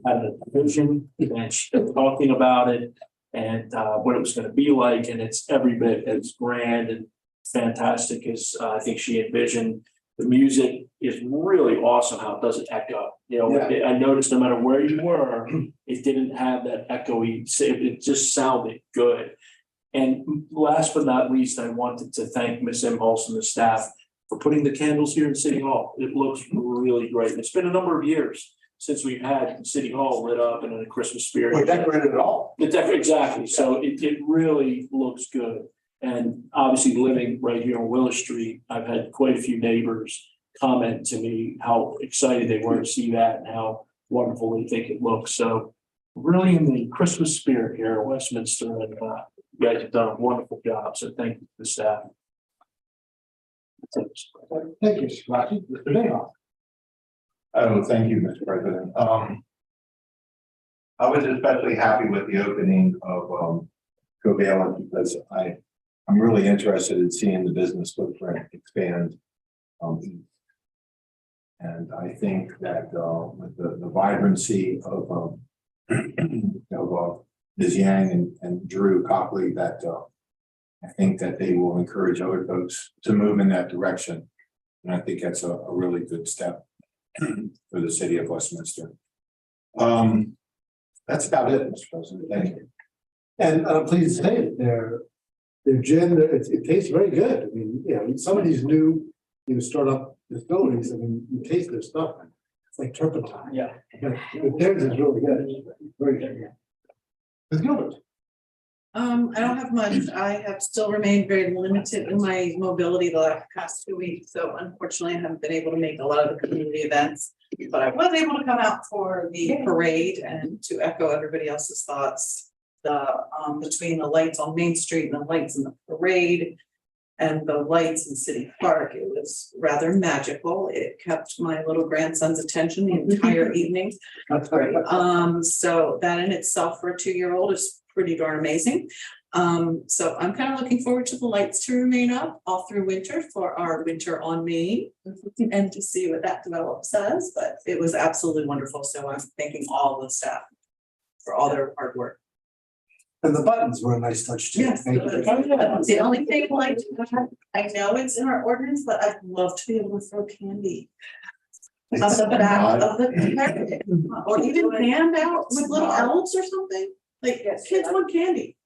had a vision and she was talking about it and what it was gonna be like, and it's every bit as grand and fantastic as I think she envisioned. The music is really awesome how it doesn't echo. You know, I noticed no matter where you were, it didn't have that echoey, it just sounded good. And last but not least, I wanted to thank Ms. Impulse and the staff for putting the candles here in City Hall. It looks really great. It's been a number of years since we've had City Hall lit up and in a Christmas spirit. We decorated it all. Exactly. So it really looks good. And obviously living right here on Willis Street, I've had quite a few neighbors comment to me how excited they were to see that and how wonderful they think it looks. So really in the Christmas spirit here at Westminster, and you guys have done a wonderful job. So thank you to the staff. Thank you, Mr. Kavachi. Mr. Dayhoff. Oh, thank you, Mr. President. I was especially happy with the opening of Covalent because I'm really interested in seeing the business footprint expand. And I think that with the vibrancy of Ms. Yang and Drew Copley, that I think that they will encourage other folks to move in that direction. And I think that's a really good step for the city of Westminster. That's about it, Mr. President. Thank you. And I'm pleased to say that their gin, it tastes very good. I mean, some of these new, startup distilleries, I mean, you taste their stuff. It's like turpentine. Yeah. But theirs is really good. Very good. Ms. Gilbert. I don't have much. I have still remained very limited in my mobility the past 2 weeks. So unfortunately, I haven't been able to make a lot of the community events. But I was able to come out for the parade and to echo everybody else's thoughts. Between the lights on Main Street and the lights in the parade and the lights in City Park, it was rather magical. It kept my little grandson's attention the entire evening. That's great. So that in itself for a 2-year-old is pretty darn amazing. So I'm kind of looking forward to the lights to remain up all through winter for our winter on Main and to see what that develops as, but it was absolutely wonderful. So I'm thanking all the staff for all their hard work. And the buttons were a nice touch too. Yes, Thank you. the only thing like, I know it's in our ordinance, but I'd love to be able to throw candy on the back of the carpet, or even hand out with little elves or something, like Yes, kids want candy.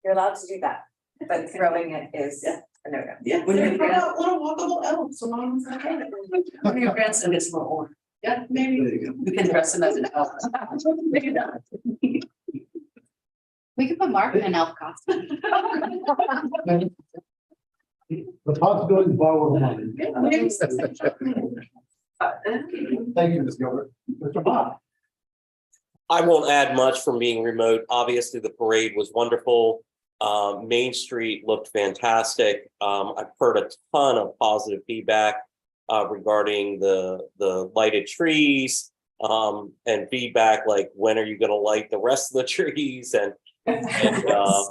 You're allowed to do that, but throwing it is a no-no. Yeah, When they you're put out little walkable elves along the side. When your grandson gets more older, Yeah, maybe. There you go. you can dress him as an elf. Maybe not. We could put Mark in an elf costume. The possibilities bar with money. Yeah, maybe. Thank you, Ms. Gilbert. Mr. Bob. I won't add much from being remote. Obviously, the parade was wonderful. Main Street looked fantastic. I've heard a ton of positive feedback regarding the lighted trees and feedback like, when are you going to light the rest of the trees? And I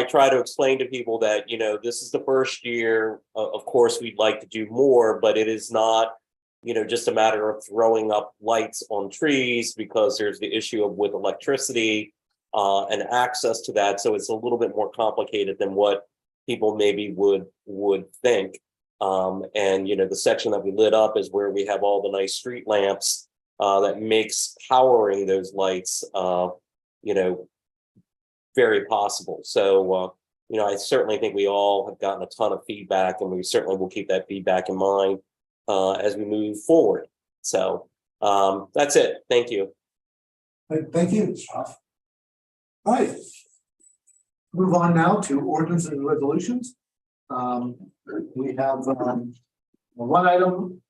try to explain to people that, this is the first year. Of course, we'd like to do more, but it is not, just a matter of throwing up lights on trees, because there's the issue with electricity and access to that. So it's a little bit more complicated than what people maybe would think. The section that we lit up is where we have all the nice street lamps that makes powering those lights very possible. So, I certainly think we all have gotten a ton of feedback, and we certainly will keep that feedback in mind as we move forward. So that's it. Thank you. Thank you. All right. Move on now to ordinances and resolutions. We have one item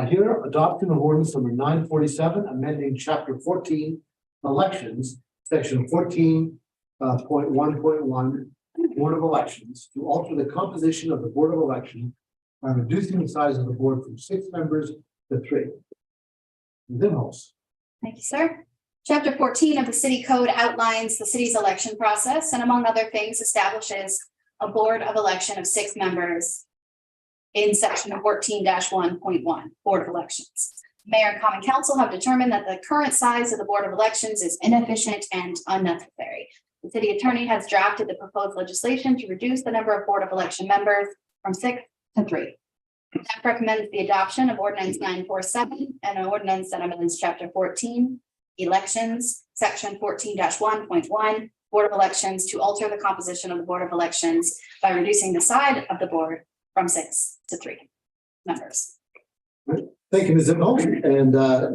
here, adoption of ordinance number 947, amending chapter 14, elections, section 14.1.1, Board of Elections, to alter the composition of the Board of Election by reducing the size of the board from 6 members to 3. Ms. Thank you, sir. Chapter 14 of the city code outlines the city's election process and, among other things, establishes a board of election of 6 members in section 14-1.1, Board of Elections. Mayor and Common Council have determined that the current size of the Board of Elections is inefficient and unnecessary. The city attorney has drafted the proposed legislation to reduce the number of Board of Election members from 6 to 3. Staff recommends the adoption of ordinance 947, and an ordinance that amends chapter 14, elections, section 14-1.1, Board of Elections, to alter the composition of the Board of Elections by reducing the size of the board from 6 to 3 members. Thank you, Ms. Zippo. And, I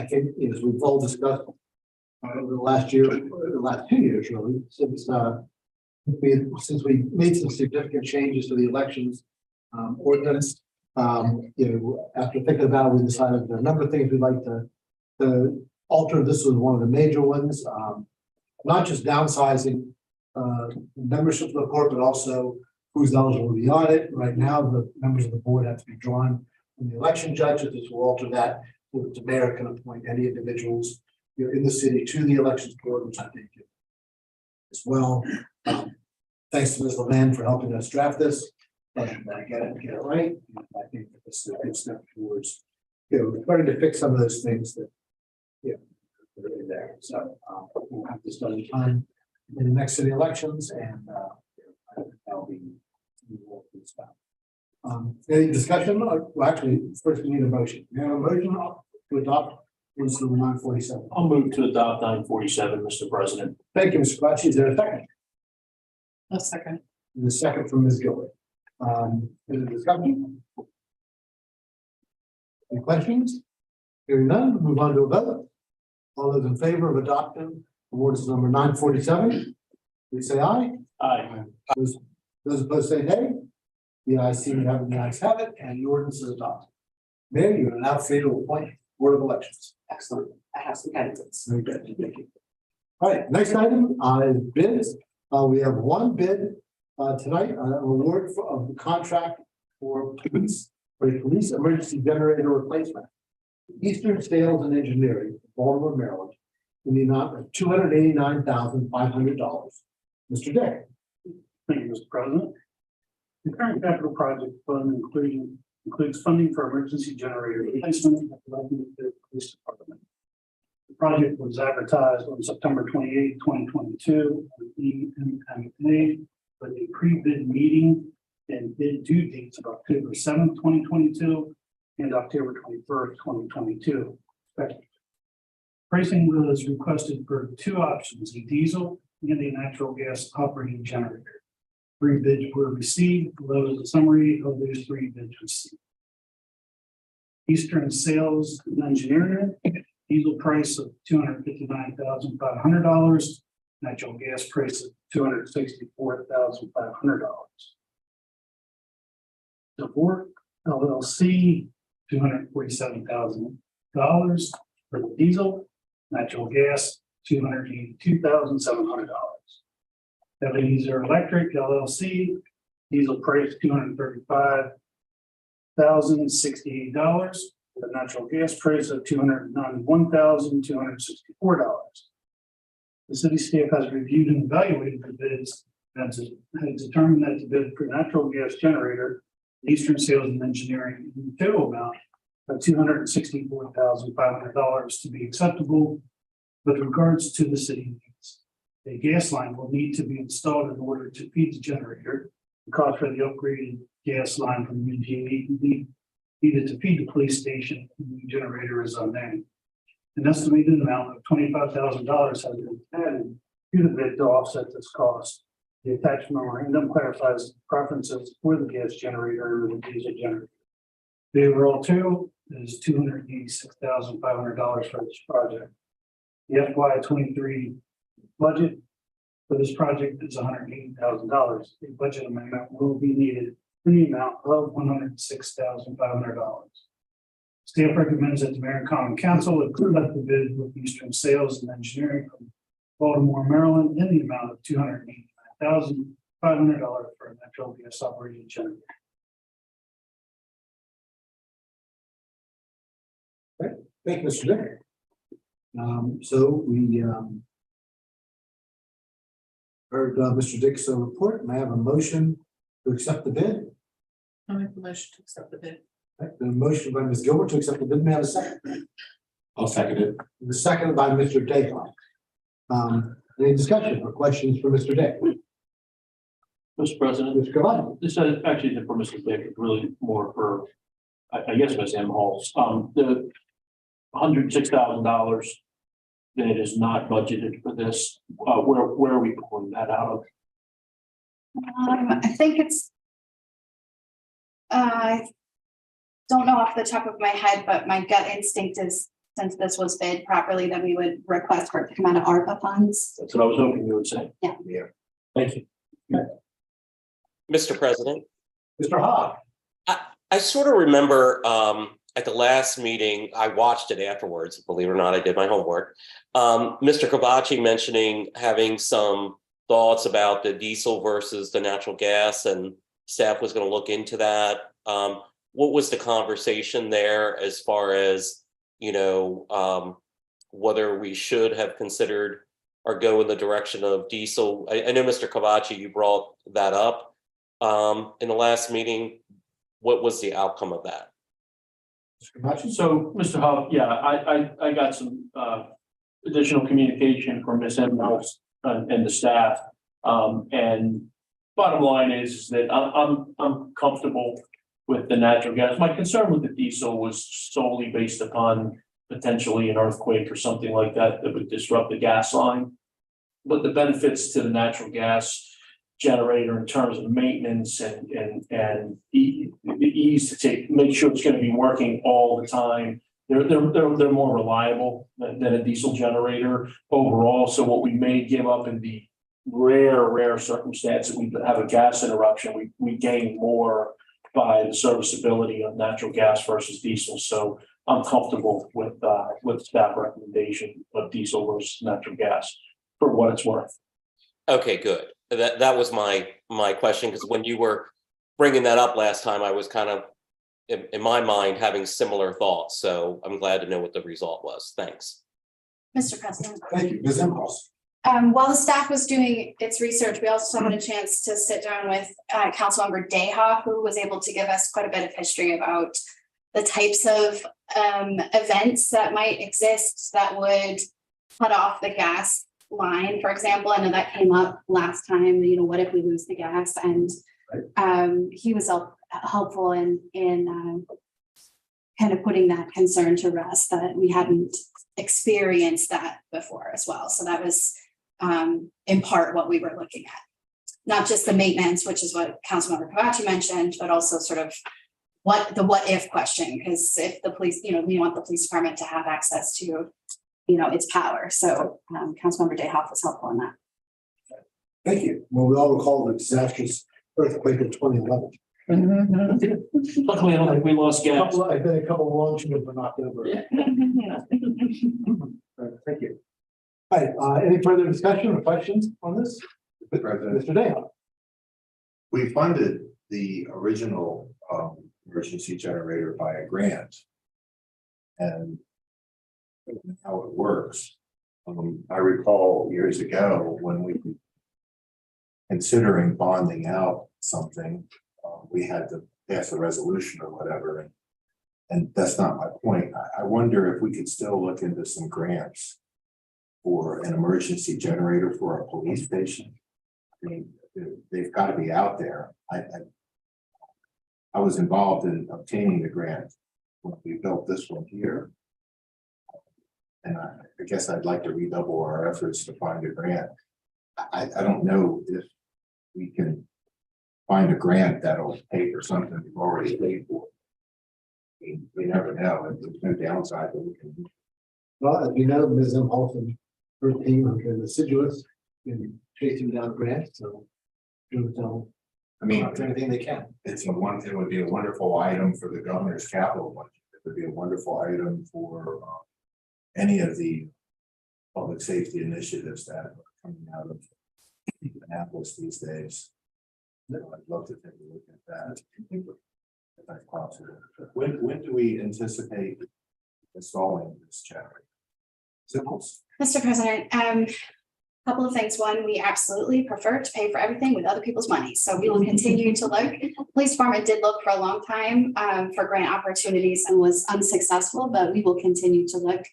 think, as we've all discussed over the last year, the last 2 years, really, since we made some significant changes to the elections ordinance, after thinking about it, we decided there are a number of things we'd like to alter. This was one of the major ones, not just downsizing membership of the board, but also who's eligible to be on it. Right now, the members of the board have to be drawn from the election judges. This will alter that. The mayor can appoint any individuals in the city to the elections board, which I think as well. Thanks to Ms. Levan for helping us draft this and get it right. I think that this is a good step towards trying to fix some of those things that that are in there. So we'll have this done in time in the next city elections, and that'll be stuff. Any discussion? Well, actually, first we need a motion. We have a motion to adopt ordinance number 947. I'll move to adopt 947, Mr. President. Thank you, Mr. Quatchi. Is there a second? A second. And the second from Ms. Gilbert. Any discussion? Any questions? Hearing none, we'll move on to a vote. All those in favor of adopting ordinance number 947, please say aye. Aye. Those opposed say nay. The ayes seem to have it, the ayes have it, and the ordinance is adopted. Mayor, you are now free to appoint Board of Elections. Excellent. I have some candidates. Very good, thank you. All right, next item is bids. We have one bid tonight, award of the contract for a police emergency generator replacement. Eastern Sales and Engineering, Baltimore, Maryland, in the amount of $289,500. Mr. Dick. Thank you, Mr. President. The current capital project fund includes funding for emergency generator replacement at the Leavenworth Police Department. The project was advertised on September 28, 2022, on EMMA, with a pre-bid meeting and bid due dates of October 7th, 2022 and October 21st, 2022. Pricing was requested for 2 options, a diesel and a natural gas operating generator. 3 bids were received. Below is a summary of those 3 bids received. Eastern Sales and Engineering, diesel price of $259,500, natural gas price of $264,500. DeVore LLC, $247,000 for the diesel, natural gas, $282,700. Ebenezer Electric LLC, diesel price $235,068, the natural gas price of $291,264. The city staff has reviewed and evaluated the bids and has determined that the bid for natural gas generator, Eastern Sales and Engineering, in the total amount of $264,500 to be acceptable with regards to the city needs. A gas line will need to be installed in order to feed the generator. The cost for the upgraded gas line from UG needed to feed the police station, the new generator is unknown. An estimated amount of $25,000 has been added to the bid to offset this cost. The attached memorandum clarifies preferences for the gas generator and the diesel generator. The overall total is $286,500 for this project. The FY 23 budget for this project is $180,000. A budget amendment will be needed in the amount of $106,500. Staff recommends that the mayor and common council approve the bid with Eastern Sales and Engineering from Baltimore, Maryland, in the amount of $289,500 for a natural gas operating generator. Thank you, Mr. Dick. So we heard Mr. Dick's report. May I have a motion to accept the bid? I'll make the motion to accept the bid. Right, the motion by Ms. Gilbert to accept the bid. May I have a second? I'll second it. The second by Mr. Dayhoff. Any discussion or questions for Mr. Dick? Mr. President, Mr. Cavalli? this is actually for Mr. Dick, really more for, I guess, Ms. M. Halls. The $106,000 that is not budgeted for this, where are we pulling that out of? I think it's. I don't know off the top of my head, but my gut instinct is, since this was bid properly, that we would request for it to come out of ARPA funds. That's what I was hoping you would say. Yeah. Yeah. Thank you. Mr. President, Mr. Hawk? I sort of remember at the last meeting, I watched it afterwards, believe it or not, I did my homework. Mr. Kavachi mentioning having some thoughts about the diesel versus the natural gas, and staff was going to look into that. What was the conversation there as far as, you know, whether we should have considered or go in the direction of diesel? I know, Mr. Kavachi, you brought that up in the last meeting. What was the outcome of that? So, Mr. Huff, yeah, I got some additional communication from Ms. M. Halls and the staff. And bottom line is that I'm comfortable with the natural gas. My concern with the diesel was solely based upon potentially an earthquake or something like that that would disrupt the gas line. But the benefits to the natural gas generator in terms of maintenance and the ease to make sure it's going to be working all the time. They're more reliable than a diesel generator overall. So what we may give up in the rare circumstance that we have a gas interruption, we gain more by the serviceability of natural gas versus diesel. So I'm comfortable with staff recommendation of diesel versus natural gas for what it's worth. Okay, good. That was my question, because when you were bringing that up last time, I was kind of in my mind having similar thoughts. So I'm glad to know what the result was. Thanks. Mr. President. Thank you, Ms. M. Halls. While the staff was doing its research, we also had a chance to sit down with Councilmember Dayhoff, who was able to give us quite a bit of history about the types of events that might exist that would cut off the gas line. For example, I know that came up last time, you know, what if we lose the gas? And he was helpful in kind of putting that concern to rest, that we hadn't experienced that before as well. So that was in part what we were looking at. Not just the maintenance, which is what Councilmember Kavachi mentioned, but also sort of what if question, because if the police, you know, we want the police department to have access to, you know, its power. So Councilmember Dayhoff was helpful in that. Thank you. Well, we all recall the disastrous earthquake of 2011. Luckily, I don't think we lost gas. I think a couple of long tubes were knocked over. Thank you. All right, any further discussion or questions on this? President. Mr. Dayhoff. We funded the original emergency generator by a grant. And how it works. I recall years ago when we were considering bonding out something, we had to pass a resolution or whatever. And that's not my point. I wonder if we could still look into some grants for an emergency generator for a police station. I mean, they've got to be out there. I was involved in obtaining the grant when we built this one here. And I guess I'd like to redouble our efforts to find a grant. I don't know if we can find a grant that'll pay for something we've already paid for. We never know, and there's no downside that we can. Well, as you know, Ms. Olson, her team have been assiduous in chasing down grants, so. I mean, Everything they can. it would be a wonderful item for the governor's capital budget. It would be a wonderful item for any of the public safety initiatives that are coming out of Annapolis these days. I'd love to take a look at that. If that's possible. When do we anticipate installing this generator? Simples. Mr. President, couple of things. One, we absolutely prefer to pay for everything with other people's money. So we will continue to look. Police department did look for a long time for grant opportunities and was unsuccessful, but we will continue to look.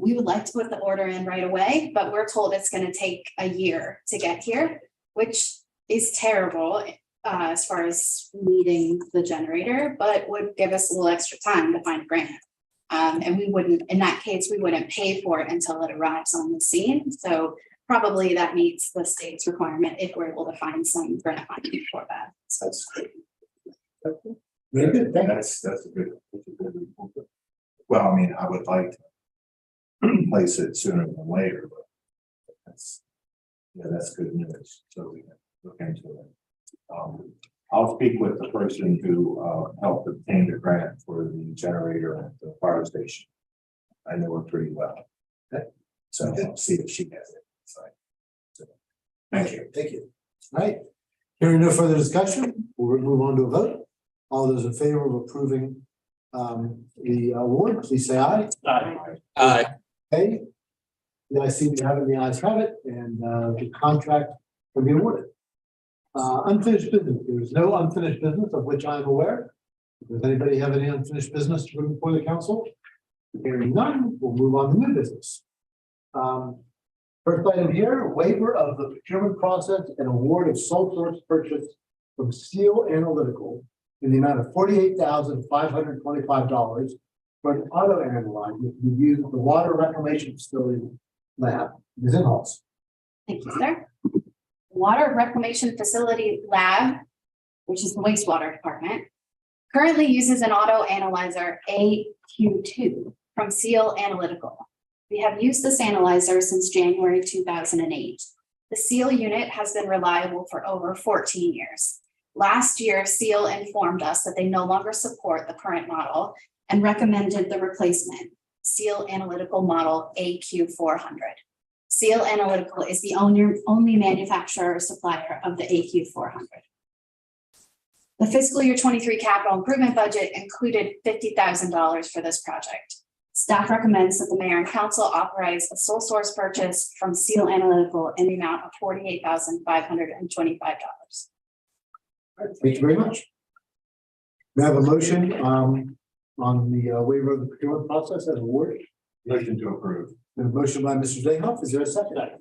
We would like to put the order in right away, but we're told it's going to take a year to get here, which is terrible as far as needing the generator, but would give us a little extra time to find a grant. And we wouldn't, in that case, we wouldn't pay for it until it arrives on the scene. So probably that meets the state's requirement if we're able to find some grant funding for that. That's great. Very good, thank you. That's a good. Report. Well, I mean, I would like to place it sooner than later, but that's good news. So we can look into it. I'll speak with the person who helped obtain the grant for the generator at the fire station. I know her pretty well. Okay. So I'll see if she has it. So, thank you. Thank you. All right. Hearing no further discussion, we'll move on to a vote. All those in favor of approving the award, please say aye. Aye. Okay. The ayes seem to have it, the ayes have it, and the contract will be awarded. Unfinished business. There is no unfinished business of which I am aware. Does anybody have any unfinished business to bring before the council? Hearing none, we'll move on to new business. First item here, waiver of the procurement process and award of sole source purchase from Seal Analytical in the amount of $48,525 for an auto analyzer to be used at the water reclamation facility lab. Ms. Inhofe. Thank you, sir. Water Reclamation Facility Lab, which is the wastewater department, currently uses an auto analyzer AQ2 from Seal Analytical. We have used this analyzer since January 2008. The Seal unit has been reliable for over 14 years. Last year, Seal informed us that they no longer support the current model and recommended the replacement, Seal Analytical Model AQ400. Seal Analytical is the only manufacturer or supplier of the AQ400. The fiscal year 23 capital improvement budget included $50,000 for this project. Staff recommends that the mayor and council authorize a sole source purchase from Seal Analytical in the amount of $48,525. Thank you very much. We have a motion on the waiver of the procurement process and award. Motion to approve. A motion by Mr. Zayhoff. Is there a second? And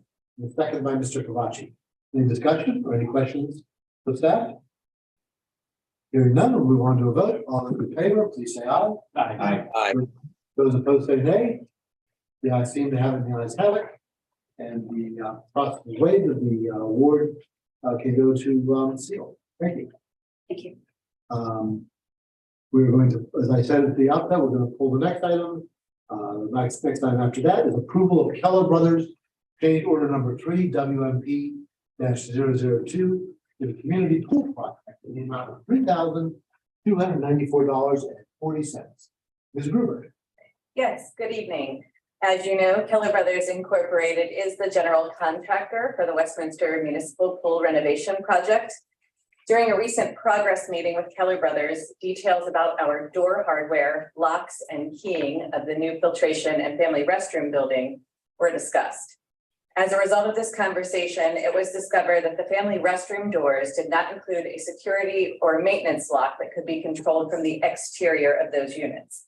a second by Mr. Kavachi. Any discussion or any questions for staff? Hearing none, we'll move on to a vote. All those in favor, please say aye. Aye. Those opposed say nay. The ayes seem to have it, the ayes have it. And the process is waived, and the award can go to Seal. Thank you. Thank you. We're going to, as I said at the outset, we're going to pull the next item. The next item after that is approval of Keller Brothers change order number 3 WMP-002 to the community pool project in the amount of $3,294.40. Ms. Gruber. Yes, good evening. As you know, Keller Brothers Incorporated is the general contractor for the Westminster Municipal Pool Renovation Project. During a recent progress meeting with Keller Brothers, details about our door hardware, locks, and keying of the new filtration and family restroom building were discussed. As a result of this conversation, it was discovered that the family restroom doors did not include a security or maintenance lock that could be controlled from the exterior of those units.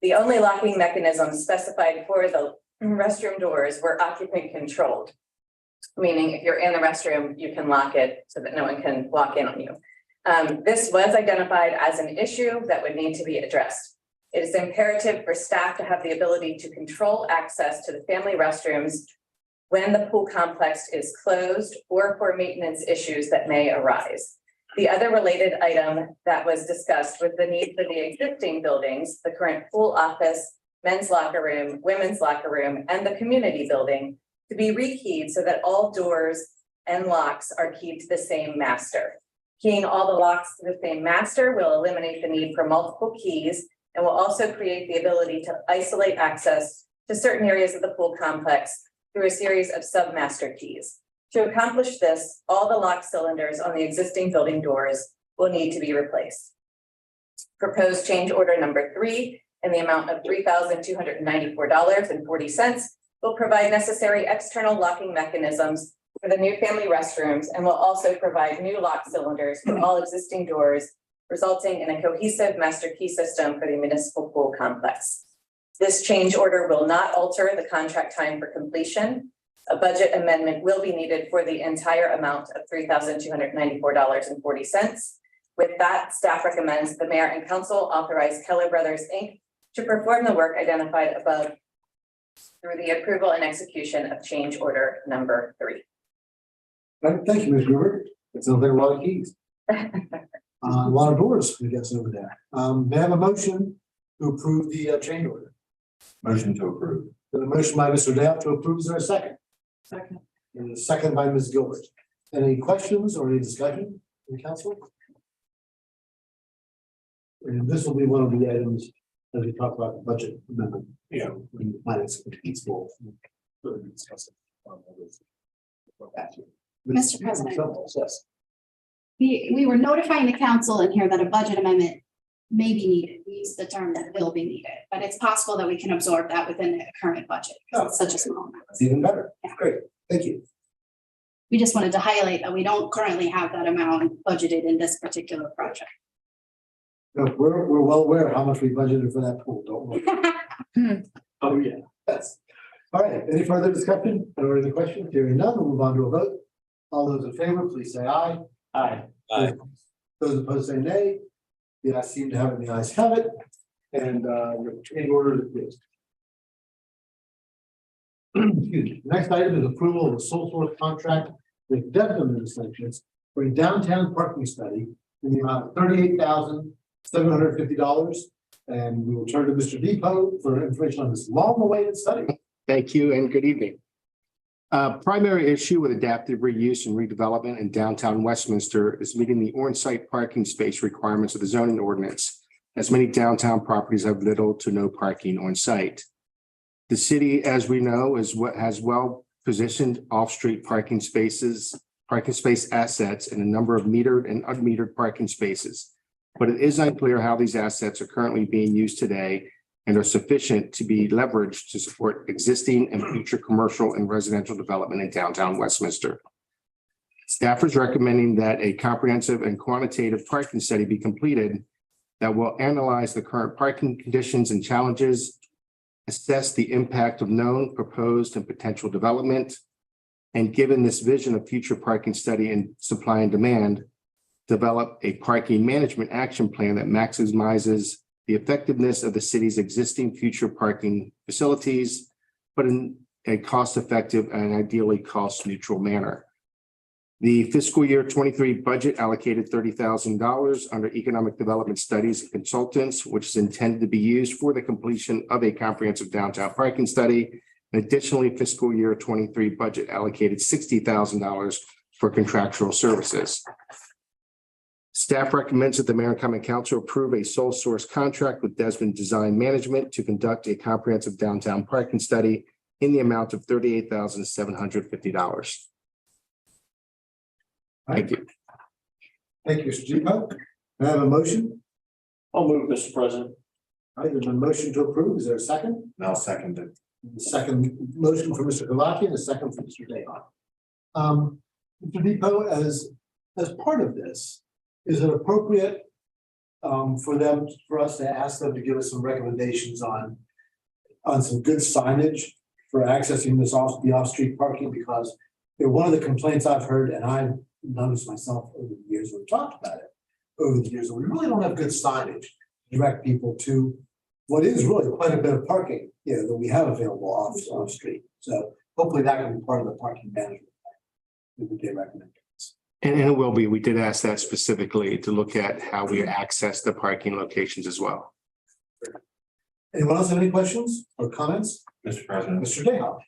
The only locking mechanisms specified for the restroom doors were occupant controlled, meaning if you're in the restroom, you can lock it so that no one can walk in on you. This was identified as an issue that would need to be addressed. It is imperative for staff to have the ability to control access to the family restrooms when the pool complex is closed or for maintenance issues that may arise. The other related item that was discussed was the need for the existing buildings, the current pool office, men's locker room, women's locker room, and the community building to be rekeyed so that all doors and locks are keyed to the same master. Keying all the locks to the same master will eliminate the need for multiple keys and will also create the ability to isolate access to certain areas of the pool complex through a series of sub-master keys. To accomplish this, all the lock cylinders on the existing building doors will need to be replaced. Proposed change order number 3 in the amount of $3,294.40 will provide necessary external locking mechanisms for the new family restrooms and will also provide new lock cylinders for all existing doors, resulting in a cohesive master key system for the municipal pool complex. This change order will not alter the contract time for completion. A budget amendment will be needed for the entire amount of $3,294.40. With that, staff recommends the mayor and council authorize Keller Brothers, Inc. to perform the work identified above through the approval and execution of change order number 3. All right, thank you, Ms. Gruber. It sounds like a lot of keys. A lot of doors, I guess, over there. May I have a motion to approve the change order? Motion to approve. Got a motion by Mr. Dale to approve. Is there a second? Second. And a second by Ms. Gilbert. Any questions or any discussion in the council? And this will be one of the items as we talk about the budget amendment. Yeah. When the finance committee's full. Mr. President. Yes. We were notifying the council in here that a budget amendment may be needed. We use the term that will be needed, but it's possible that we can absorb that within the current budget. 'Cause it's such a small amount. That's even better. Yeah. Great, thank you. We just wanted to highlight that we don't currently have that amount budgeted in this particular project. No, we're well aware of how much we budgeted for that pool, don't worry. Oh, yeah. Yes. All right, any further discussion or any questions? Hearing none, we'll move on to a vote. All those in favor, please say aye. Aye. Aye. Those opposed say nay. The ayes seem to have it, the ayes have it. And your change order is good. Excuse me. Next item is approval of a sole source contract with Devon Associates for a downtown parking study in the amount of $38,750. And we will turn to Mr. Depot for information on this long-awaited study. Thank you and good evening. Primary issue with adaptive reuse and redevelopment in downtown Westminster is meeting the on-site parking space requirements of the zoning ordinance, as many downtown properties have little to no parking on site. The city, as we know, is what has well-positioned off-street parking space assets in a number of metered and unmetered parking spaces. But it is unclear how these assets are currently being used today and are sufficient to be leveraged to support existing and future commercial and residential development in downtown Westminster. Staff is recommending that a comprehensive and quantitative parking study be completed that will analyze the current parking conditions and challenges, assess the impact of known, proposed, and potential development, and given this vision of future parking study and supply and demand, develop a parking management action plan that maximizes the effectiveness of the city's existing future parking facilities, but in a cost-effective and ideally cost-neutral manner. The fiscal year 23 budget allocated $30,000 under economic development studies and consultants, which is intended to be used for the completion of a comprehensive downtown parking study. And additionally, fiscal year 23 budget allocated $60,000 for contractual services. Staff recommends that the mayor and common council approve a sole source contract with Desmond Design Management to conduct a comprehensive downtown parking study in the amount of $38,750. Thank you. Thank you, Mr. Depot. May I have a motion? I'll move, Mr. President. All right, there's a motion to approve. Is there a second? I'll second it. The second motion for Mr. Galaki and a second for Mr. Dayton. Mr. Depot, as part of this, is it appropriate for us to ask them to give us some recommendations on some good signage for accessing the off-street parking? Because one of the complaints I've heard, and I've noticed myself over the years, we've talked about it over the years, we really don't have good signage to direct people to what is really quite a bit of parking, that we have available off street. So hopefully that can be part of the parking management. We would recommend. And it will be, we did ask that specifically to look at how we access the parking locations as well. Anyone else have any questions or comments? Mr. President. Mr. Dayhoff?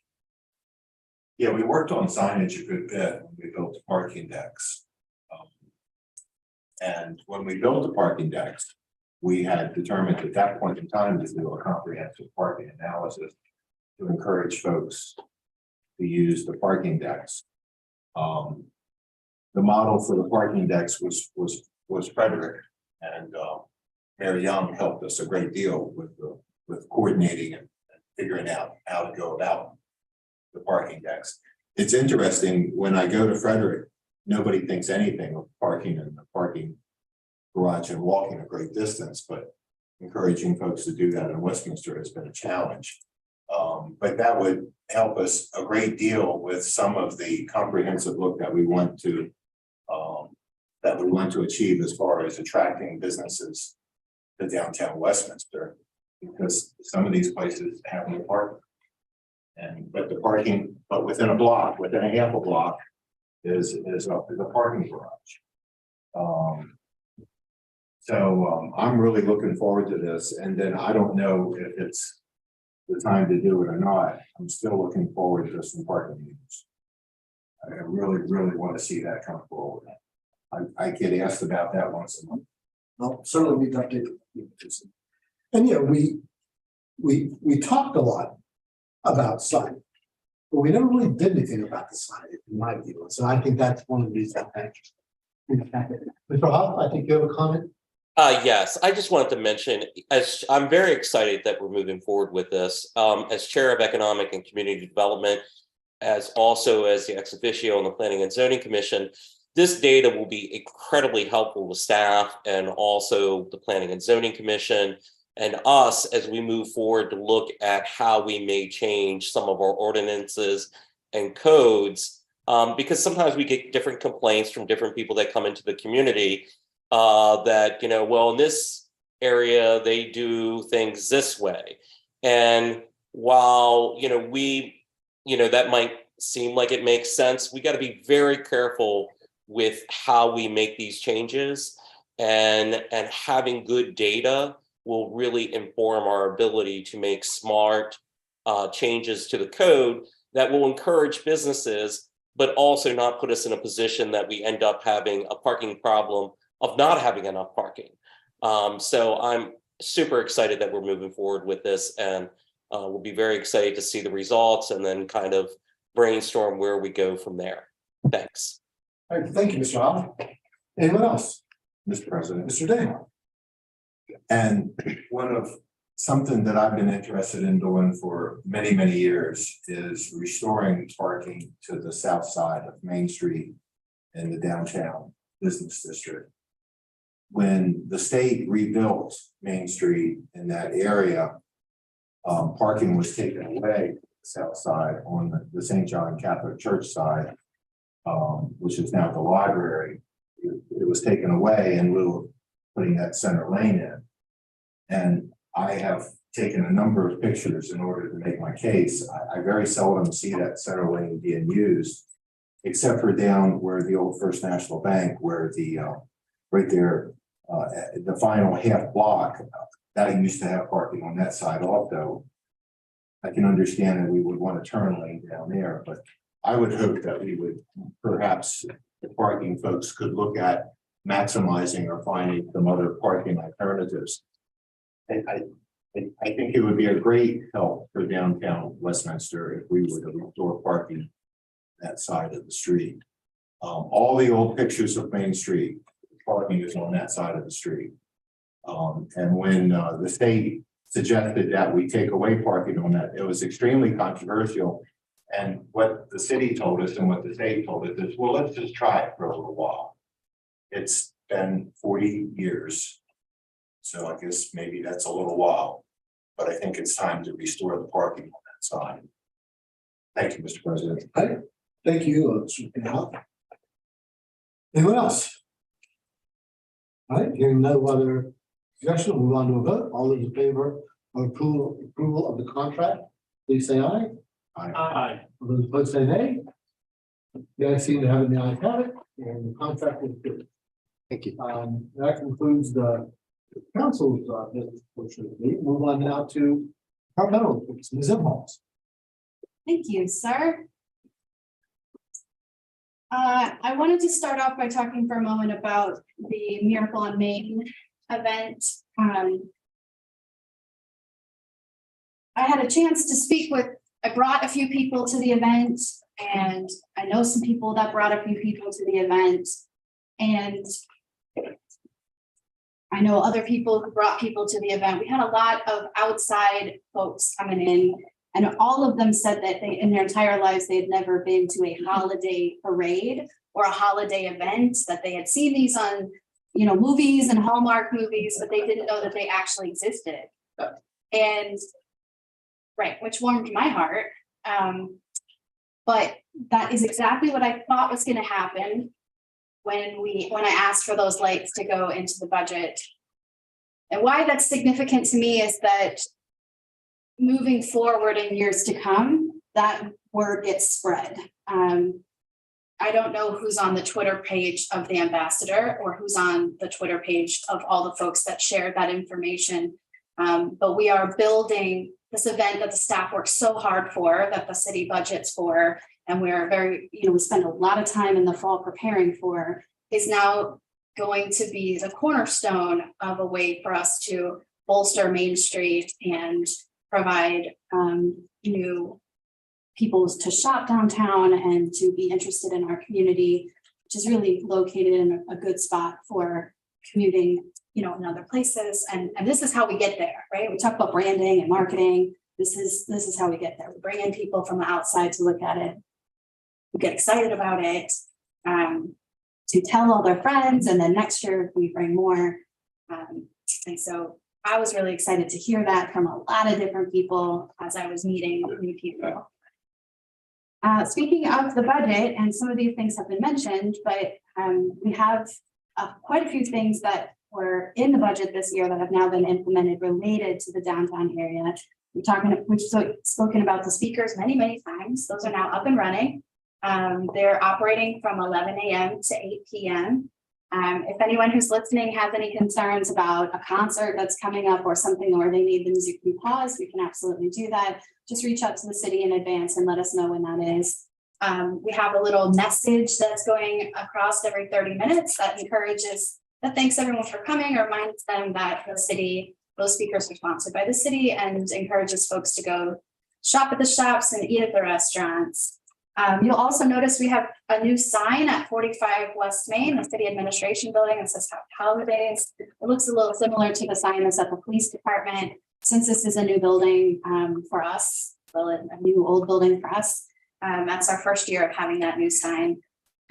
Yeah, we worked on signage a good bit when we built the parking decks. And when we built the parking decks, we had determined at that point in time to do a comprehensive parking analysis to encourage folks to use the parking decks. The model for the parking decks was Frederick, and Mary Young helped us a great deal with coordinating and figuring out how to go about the parking decks. It's interesting, when I go to Frederick, nobody thinks anything of parking in the parking garage and walking a great distance, but encouraging folks to do that in Westminster has been a challenge. But that would help us a great deal with some of the comprehensive look that we want to achieve as far as attracting businesses to downtown Westminster, because some of these places have no parking. But within a block, within a half a block is a parking garage. So I'm really looking forward to this, and then I don't know if it's the time to do it or not. I'm still looking forward to some parking meters. I really want to see that come forward. I get asked about that once a month. Well, certainly we update. And we talked a lot about sign, but we never really did anything about the sign, in my view. So I think that's one of the reasons I thank you. Mr. Hoff, I think you have a comment. Yes, I just wanted to mention, as I'm very excited that we're moving forward with this, as Chair of Economic and Community Development, as also as the ex officio on the Planning and Zoning Commission. This data will be incredibly helpful with staff and also the Planning and Zoning Commission and us as we move forward to look at how we may change some of our ordinances and codes, because sometimes we get different complaints from different people that come into the community that, well, in this area, they do things this way. And while, that might seem like it makes sense, we got to be very careful with how we make these changes, and having good data will really inform our ability to make smart changes to the code that will encourage businesses, but also not put us in a position that we end up having a parking problem of not having enough parking. So I'm super excited that we're moving forward with this, and we'll be very excited to see the results and then kind of brainstorm where we go from there. Thanks. All right, thank you, Mr. Hoff. Anyone else? Mr. President. Mr. Dayhoff? And something that I've been interested in doing for many, many years is restoring parking to the south side of Main Street in the downtown business district. When the state rebuilt Main Street in that area, parking was taken away to the south side on the St. John Catholic Church side, which is now the library. It was taken away in lieu of putting that center lane in. And I have taken a number of pictures in order to make my case. I very seldom see that center lane being used, except for down where the old First National Bank, where the right there, the final half block that used to have parking on that side also. I can understand that we would want a turn lane down there, but I would hope that we would perhaps the parking folks could look at maximizing or finding some other parking alternatives. I think it would be a great help for downtown Westminster if we were to restore parking that side of the street. All the old pictures of Main Street, parking is on that side of the street. And when the state suggested that we take away parking on that, it was extremely controversial. And what the city told us and what the state told us is, well, let's just try it for a little while. It's been 40 years. So I guess maybe that's a little while, but I think it's time to restore the parking on that side. Thank you, Mr. President. All right, thank you, Mr. Hoff. Anyone else? All right, hearing no other suggestion, we'll move on to a vote. All those in favor on approval of the contract, please say aye. Aye. All those opposed say nay. The ayes seem to have it, the ayes have it, and the contract is good. Thank you. That concludes the council's business portion of the meeting. Move on now to departmental reports. Ms. Imhoff. Thank you, sir. I wanted to start off by talking for a moment about the Miracle on Main event. I had a chance to speak with, I brought a few people to the event, and I know some people that brought a few people to the event. And I know other people who brought people to the event. We had a lot of outside folks coming in, and all of them said that they, in their entire lives, they had never been to a holiday parade or a holiday event, that they had seen these on, you know, movies and Hallmark movies, but they didn't know that they actually existed. And right, which warmed my heart. But that is exactly what I thought was going to happen when I asked for those lights to go into the budget. And why that's significant to me is that moving forward in years to come, that word gets spread. I don't know who's on the Twitter page of the ambassador or who's on the Twitter page of all the folks that shared that information. But we are building this event that the staff works so hard for, that the city budgets for, and we're very, you know, we spend a lot of time in the fall preparing for, is now going to be the cornerstone of a way for us to bolster Main Street and provide new people to shop downtown and to be interested in our community, which is really located in a good spot for commuting, you know, in other places. And this is how we get there, right? We talk about branding and marketing. This is how we get there. We bring in people from the outside to look at it. We get excited about it, to tell all their friends, and then next year we bring more. And so I was really excited to hear that from a lot of different people as I was meeting new people. Speaking of the budget, and some of these things have been mentioned, but we have quite a few things that were in the budget this year that have now been implemented related to the downtown area. We've spoken about the speakers many times. Those are now up and running. They're operating from 11 a.m. to 8 p.m. If anyone who's listening has any concerns about a concert that's coming up or something, or they need the music to be paused, we can absolutely do that. Just reach out to the city in advance and let us know when that is. We have a little message that's going across every 30 minutes that thanks everyone for coming, or reminds them that the city, those speakers are sponsored by the city, and encourages folks to go shop at the shops and eat at the restaurants. You'll also notice we have a new sign at 45 West Main, the city administration building. It says Happy Holidays. It looks a little similar to the sign that's at the police department. Since this is a new building for us, well, a new old building for us, that's our first year of having that new sign.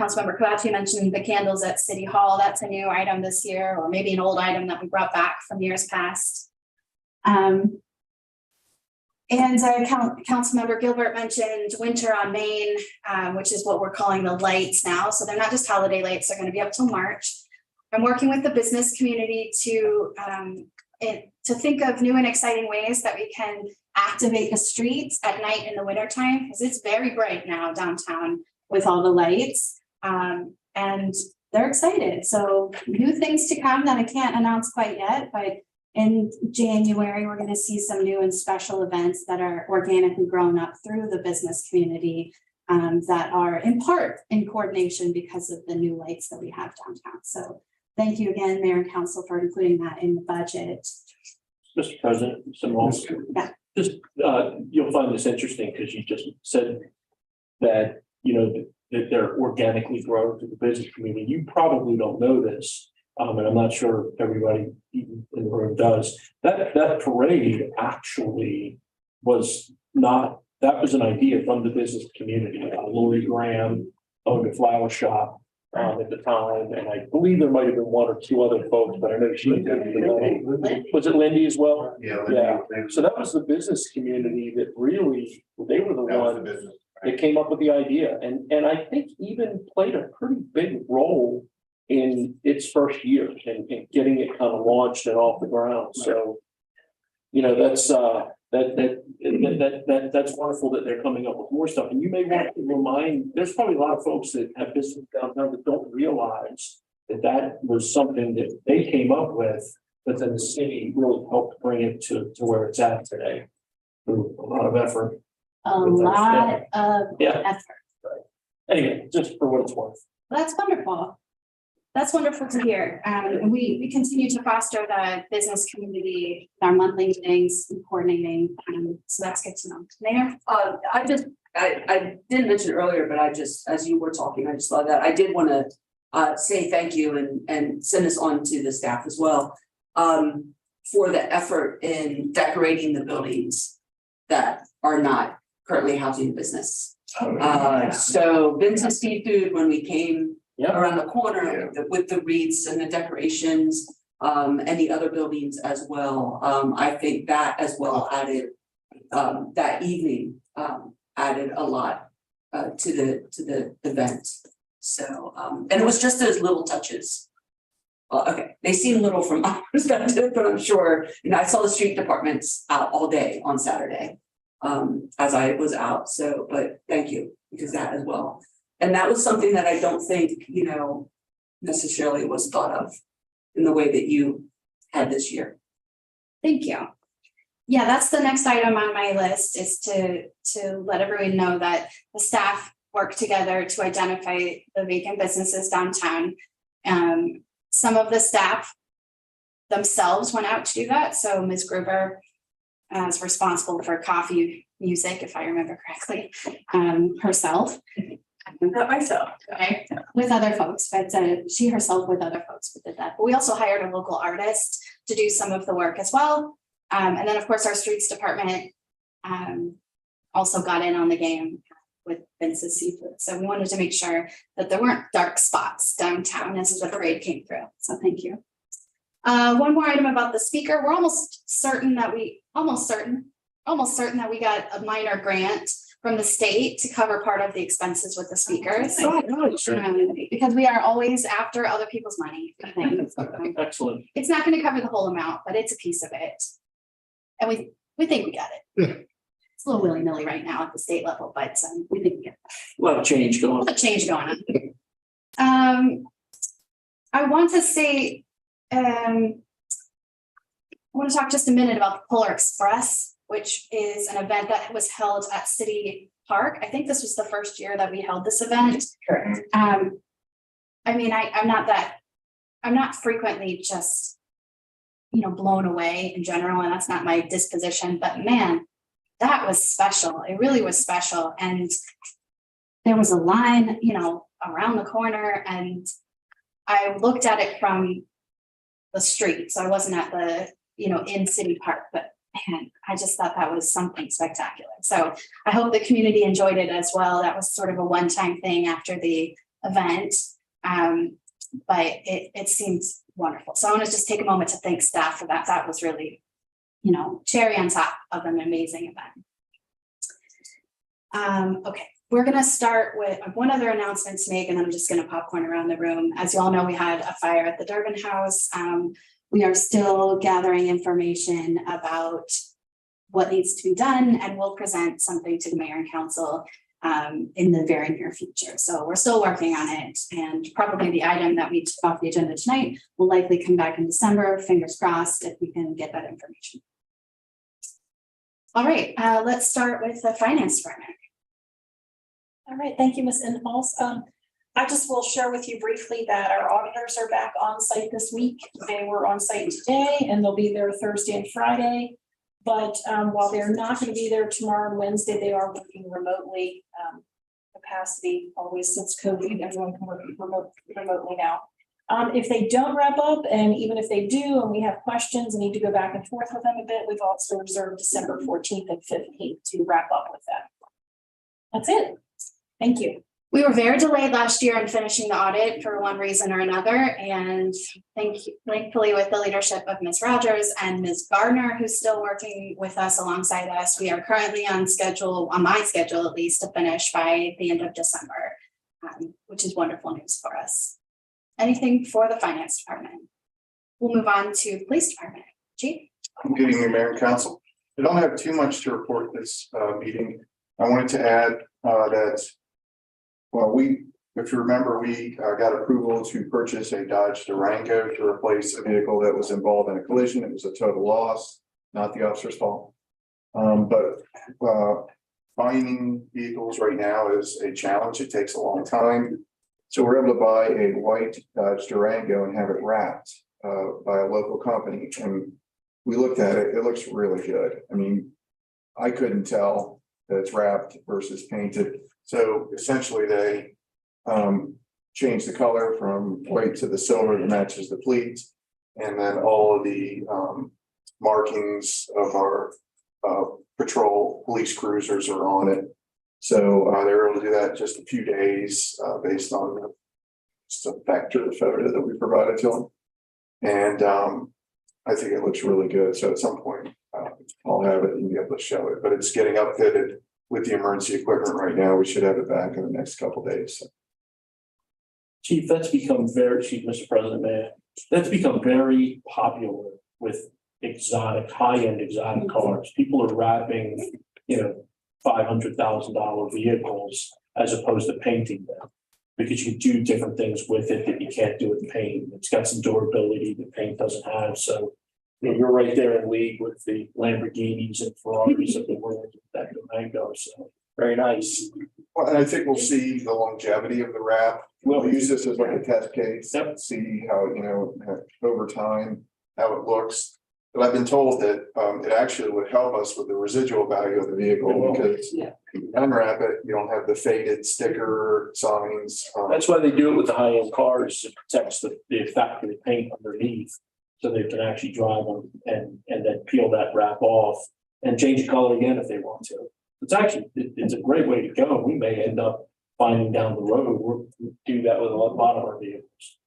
Councilmember Kuachi mentioned the candles at City Hall. That's a new item this year, or maybe an old item that we brought back from years past. And Councilmember Gilbert mentioned Winter on Main, which is what we're calling the lights now. So they're not just holiday lights, they're going to be up till March. I'm working with the business community to think of new and exciting ways that we can activate the streets at night in the wintertime, because it's very bright now downtown with all the lights. And they're excited. So new things to come that I can't announce quite yet, but in January, we're going to see some new and special events that are organically grown up through the business community, that are in part in coordination because of the new lights that we have downtown. So thank you again, Mayor and Council, for including that in the budget. Mr. President, Simone, Yeah. just, you'll find this interesting because you just said that, you know, that they're organically grown to the business community. You probably don't know this. And I'm not sure everybody even in the room does. That parade actually was not, that was an idea from the business community. Lori Graham owned a flower shop at the time, and I believe there might have been one or two other folks, but I know she did. Was it Lindy as well? Yeah. So that was the business community that really, they were the one that came up with the idea, and I think even played a pretty big role in its first year and getting it kind of launched and off the ground. So you know, that's that's wonderful that they're coming up with more stuff. And you may want to remind, there's probably a lot of folks that have business downtown that don't realize that that was something that they came up with, but then the city really helped bring it to where it's at today. Through a lot of effort. A lot of Yeah. effort. Anyway, just for what it's worth. That's wonderful. That's wonderful to hear. And we continue to foster the business community, our monthly meetings and coordinating. So that's good to know. Mayor? I didn't mention it earlier, but I just, as you were talking, I just thought that I did want to say thank you and send this on to the staff as well. For the effort in decorating the buildings that are not currently housing the business. So Vincent Seafood, when we came around the corner with the wreaths and the decorations, and the other buildings as well. I think that as well added, that evening, added a lot to the event. So, and it was just those little touches. Okay, they seem little from my perspective, but I'm sure, you know, I saw the street departments out all day on Saturday. As I was out, so, but thank you, because that as well. And that was something that I don't think, you know, necessarily was thought of in the way that you had this year. Thank you. Yeah, that's the next item on my list, is to let everyone know that the staff work together to identify the vacant businesses downtown. Some of the staff themselves went out to do that. So Ms. Gruber is responsible for coffee music, if I remember correctly, herself. Not myself. Okay, with other folks, but she herself with other folks did that. But we also hired a local artist to do some of the work as well. And then, of course, our streets department also got in on the game with Vince's Seafood. So we wanted to make sure that there weren't dark spots downtown as the parade came through. So thank you. One more item about the speaker. We're almost certain that we got a minor grant from the state to cover part of the expenses with the speakers. Because we are always after other people's money. I think. Excellent. It's not going to cover the whole amount, but it's a piece of it. And we think we got it. It's a little willy-nilly right now at the state level, but we think we get it. A lot of change going on. A lot of change going on. I want to say, I want to talk just a minute about the Polar Express, which is an event that was held at City Park. I think this was the first year that we held this event. Correct. I mean, I'm not frequently just, you know, blown away in general, and that's not my disposition, but man, that was special. It really was special. And there was a line, you know, around the corner, and I looked at it from the street. So I wasn't at the, you know, in City Park, but man, I just thought that was something spectacular. So I hope the community enjoyed it as well. That was sort of a one-time thing after the event. But it seemed wonderful. So I want to just take a moment to thank staff for that. That was really, you know, cherry on top of an amazing event. Okay, we're going to start with one other announcement to make, and then I'm just going to popcorn around the room. As you all know, we had a fire at the Durbin House. We are still gathering information about what needs to be done, and we'll present something to the mayor and council in the very near future. So we're still working on it, and probably the item that we took off the agenda tonight will likely come back in December, fingers crossed, if we can get that information. All right, let's start with the finance department. All right, thank you, Ms. Inhofe. I just will share with you briefly that our auditors are back on site this week. They were on site today and they'll be there Thursday and Friday. But while they're not going to be there tomorrow and Wednesday, they are working remotely. Capacity always since COVID, everyone can work remotely now. If they don't wrap up, and even if they do, and we have questions and need to go back and forth with them a bit, we've also reserved December 14th and 15th to wrap up with that. That's it. Thank you. We were very delayed last year in finishing the audit for one reason or another. And thankfully, with the leadership of Ms. Rogers and Ms. Gardner, who's still working with us alongside us, we are currently on schedule, on my schedule at least, to finish by the end of December, which is wonderful news for us. Anything for the finance department? We'll move on to the police department. Chief? Good evening, Mayor and Council. I don't have too much to report this meeting. I wanted to add that, well, if you remember, we got approval to purchase a Dodge Durango to replace a vehicle that was involved in a collision. It was a total loss, not the officer's fault. But finding vehicles right now is a challenge. It takes a long time. So we're able to buy a white Dodge Durango and have it wrapped by a local company. And we looked at it, it looks really good. I mean, I couldn't tell that it's wrapped versus painted. So essentially they changed the color from white to the silver that matches the pleats. And then all of the markings of our patrol police cruisers are on it. So they were able to do that in just a few days based on just a factor photo that we provided to them. And I think it looks really good. So at some point I'll have it and be able to show it, but it's getting upfitted with the emergency equipment right now. We should have it back in the next couple of days. Chief, that's become Mr. President, Mayor, that's become very popular with high-end exotic cars. People are wrapping, $500,000 vehicles as opposed to painting them. Because you do different things with it that you can't do with paint. It's got some durability that paint doesn't have. So you're right there in league with the Lamborghinis and Ferraris of the world, that Durango. So very nice. Well, and I think we'll see the longevity of the wrap. We'll use this as like a test case, see how, over time, how it looks. But I've been told that it actually would help us with the residual value of the vehicle because you unwrap it, you don't have the faded sticker signs. That's why they do it with the high-end cars. It protects the factory paint underneath. So they can actually drive them and then peel that wrap off and change the color again if they want to. It's a great way to go. We may end up finding down the road, we'll do that with a lot of our vehicles.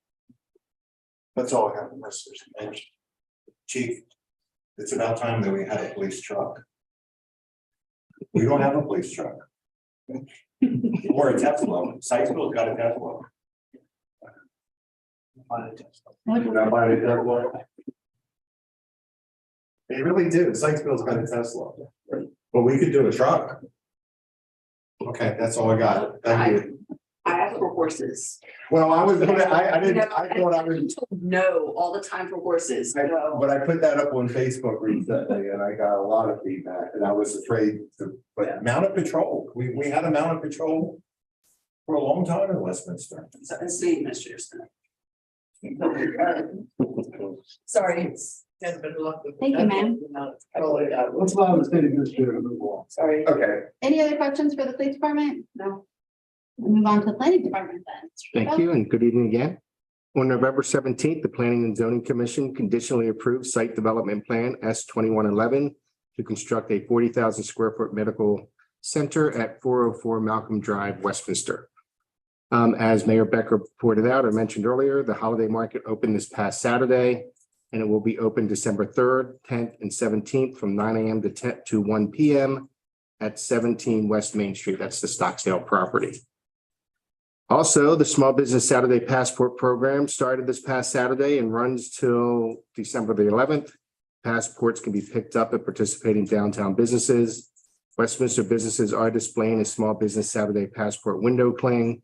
That's all I have in this. Chief, it's about time that we had a police truck. We don't have a police truck. Or a Tesla. Sykesville's got a Tesla. They really do. Sykesville's got a Tesla. But we could do a truck. Okay, that's all I got. Thank you. I have for horses. Well, I thought I would. No, all the time for horses. But I put that up on Facebook recently and I got a lot of feedback and I was afraid to, but mounted patrol, we had a mounted patrol for a long time in Westminster. It's the administrators. Sorry. Thank you, ma'am. Let's allow the state administrator to move on. Sorry. Okay. Any other questions for the police department? No. We'll move on to the planning department then. Thank you and good evening again. On November 17th, the Planning and Zoning Commission conditionally approved site development plan S 2111 to construct a 40,000 square foot medical center at 404 Malcolm Drive, Westminster. As Mayor Becker pointed out or mentioned earlier, the holiday market opened this past Saturday and it will be open December 3rd, 10th, and 17th from 9 a.m. to 1 p.m. at 17 West Main Street. That's the Stocksdale property. Also, the Small Business Saturday Passport Program started this past Saturday and runs till December the 11th. Passports can be picked up at participating downtown businesses. Westminster businesses are displaying a Small Business Saturday Passport window cling,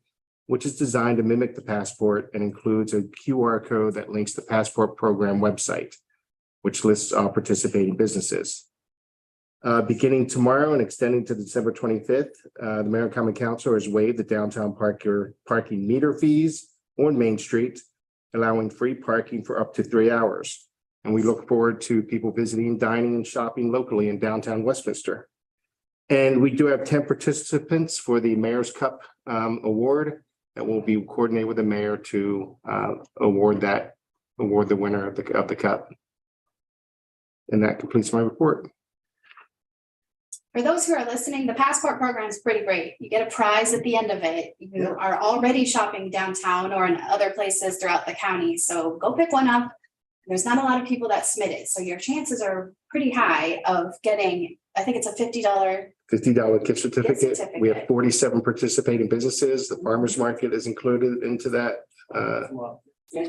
which is designed to mimic the passport and includes a QR code that links the Passport Program website, which lists all participating businesses. Beginning tomorrow and extending to December 25th, the Mayor and Common Council has waived the downtown parking meter fees on Main Street, allowing free parking for up to 3 hours. And we look forward to people visiting, dining, and shopping locally in downtown Westminster. And we do have 10 participants for the Mayor's Cup Award that will be coordinated with the mayor to award the winner of the cup. And that completes my report. For those who are listening, the passport program is pretty great. You get a prize at the end of it. You are already shopping downtown or in other places throughout the county. So go pick one up. There's not a lot of people that submit it. So your chances are pretty high of getting, I think it's a $50 gift certificate. We have 47 participating businesses. The farmers market is included into that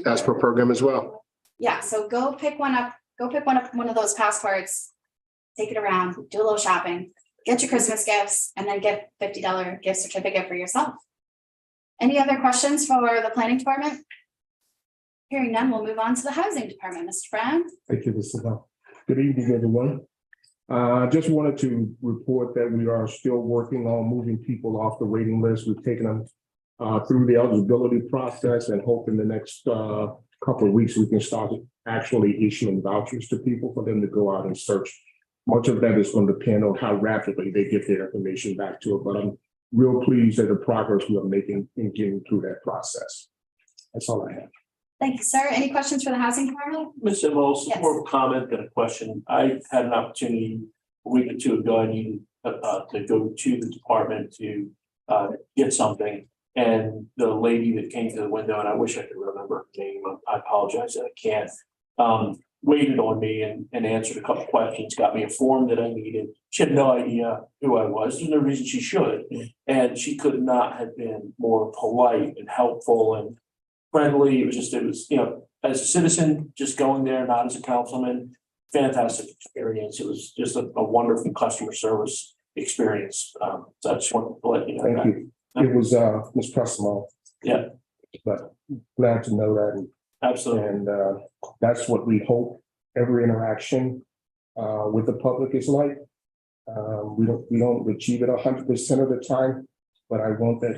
passport program as well. Yeah, so go pick one up. go pick one of those passports, take it around, do a little shopping, get your Christmas gifts, and then get $50 gift certificate for yourself. Any other questions for the planning department? Hearing none, we'll move on to the housing department. Mr. Brown? Thank you, Mr. Bell. Good evening, everyone. Just wanted to report that we are still working on moving people off the waiting list. We've taken them through the eligibility process and hope in the next couple of weeks we can start actually issuing vouchers to people for them to go out and search. Much of that is going to depend on how rapidly they get their information back to it, but I'm real pleased at the progress we are making in getting through that process. That's all I have. Thank you, sir. Any questions for the housing department? Ms. Imhoff, Yes. more of a comment than a question. I had an opportunity a week or two ago, I needed to go to the department to get something. And the lady that came to the window, and I wish I could remember her name, I apologize that I can't, waited on me and answered a couple questions, got me a form that I needed. She had no idea who I was. There's no reason she should. And she could not have been more polite and helpful and friendly. It was, you know, as a citizen, just going there, not as a councilman, fantastic experience. It was just a wonderful customer service experience. So I just wanted to let you know Thank that. you. It was Ms. Pressimo. Yeah. But glad to know that. Absolutely. And that's what we hope every interaction with the public is like. We don't achieve it 100% of the time, but I want that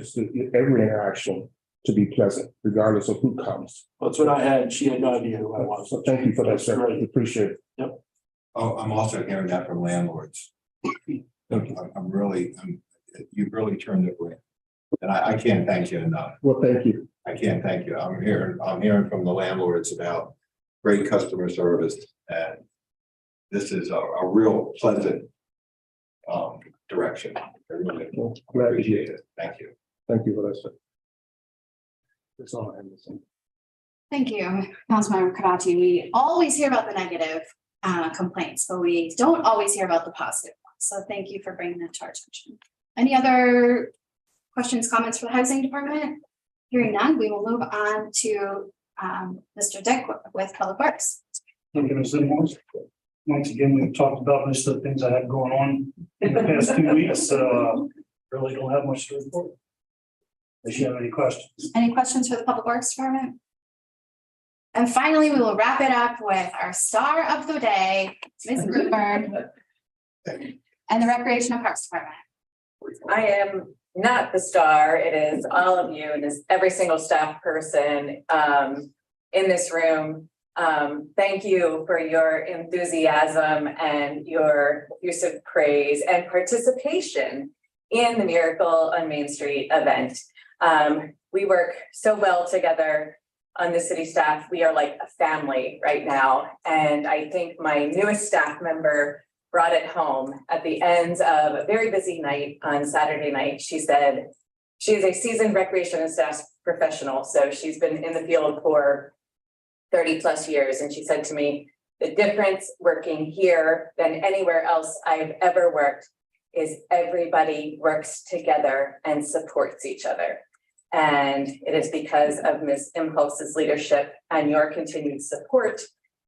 every interaction to be pleasant, regardless of who comes. That's what I had. She had no idea who I was. So thank you for that, sir. Great. Appreciate it. Yep. Oh, I'm also hearing that from landlords. You've really turned it around. And I can't thank you enough. Well, thank you. I can't thank you. I'm hearing from the landlords about great customer service, and this is a real pleasant direction. I really Well, glad to hear appreciate it. Thank you. Thank you for that, sir. That's all I have to say. Thank you, Councilmember Kabati. We always hear about the negative complaints, but we don't always hear about the positive ones. So thank you for bringing that to our attention. Any other questions, comments for the housing department? Hearing none, we will move on to Mr. Dick with Public Works. Thank you, Ms. Imhoff. Once again, we've talked about most of the things I had going on in the past 2 weeks, so really don't have much to report. If you have any questions. Any questions for the Public Works Department? And finally, we will wrap it up with our star of the day, Ms. Bluebird, and the Recreation and Parks Department. I am not the star. It is all of you and is every single staff person in this room. Thank you for your enthusiasm and your effusive praise and participation in the Miracle on Main Street event. We work so well together on the city staff. We are like a family right now. And I think my newest staff member brought it home at the end of a very busy night on Saturday night. She said she is a seasoned recreation and staff professional. So she's been in the field for 30+ years. And she said to me, the difference working here than anywhere else I've ever worked is everybody works together and supports each other. And it is because of Ms. Imhoff's leadership and your continued support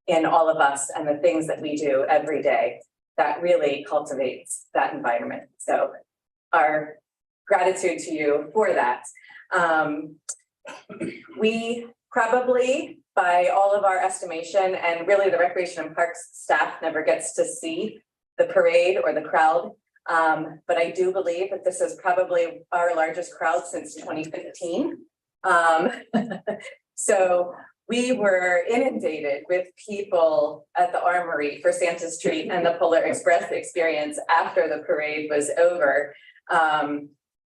in all of us and the things that we do every day that really cultivates that environment. So our gratitude to you for that. We probably, by all of our estimation, and really the Recreation and Parks staff never gets to see the parade or the crowd. But I do believe that this is probably our largest crowd since 2015. So we were inundated with people at the Armory for Santa's Treat and the Polar Express experience after the parade was over.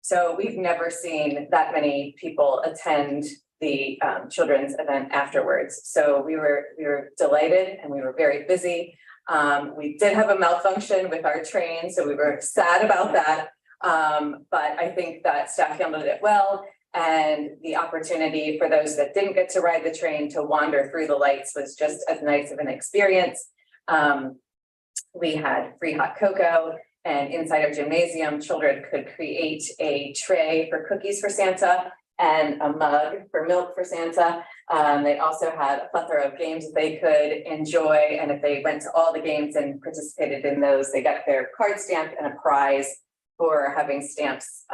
So we've never seen that many people attend the children's event afterwards. So we were delighted and we were very busy. We did have a malfunction with our train, so we were sad about that. But I think that staff handled it well. And the opportunity for those that didn't get to ride the train to wander through the lights was just as nice of an experience. We had free hot cocoa, and inside our gymnasium, children could create a tray for cookies for Santa and a mug for milk for Santa. They also had a plethora of games that they could enjoy, and if they went to all the games and participated in those, they got their card stamped and a prize for having stamps,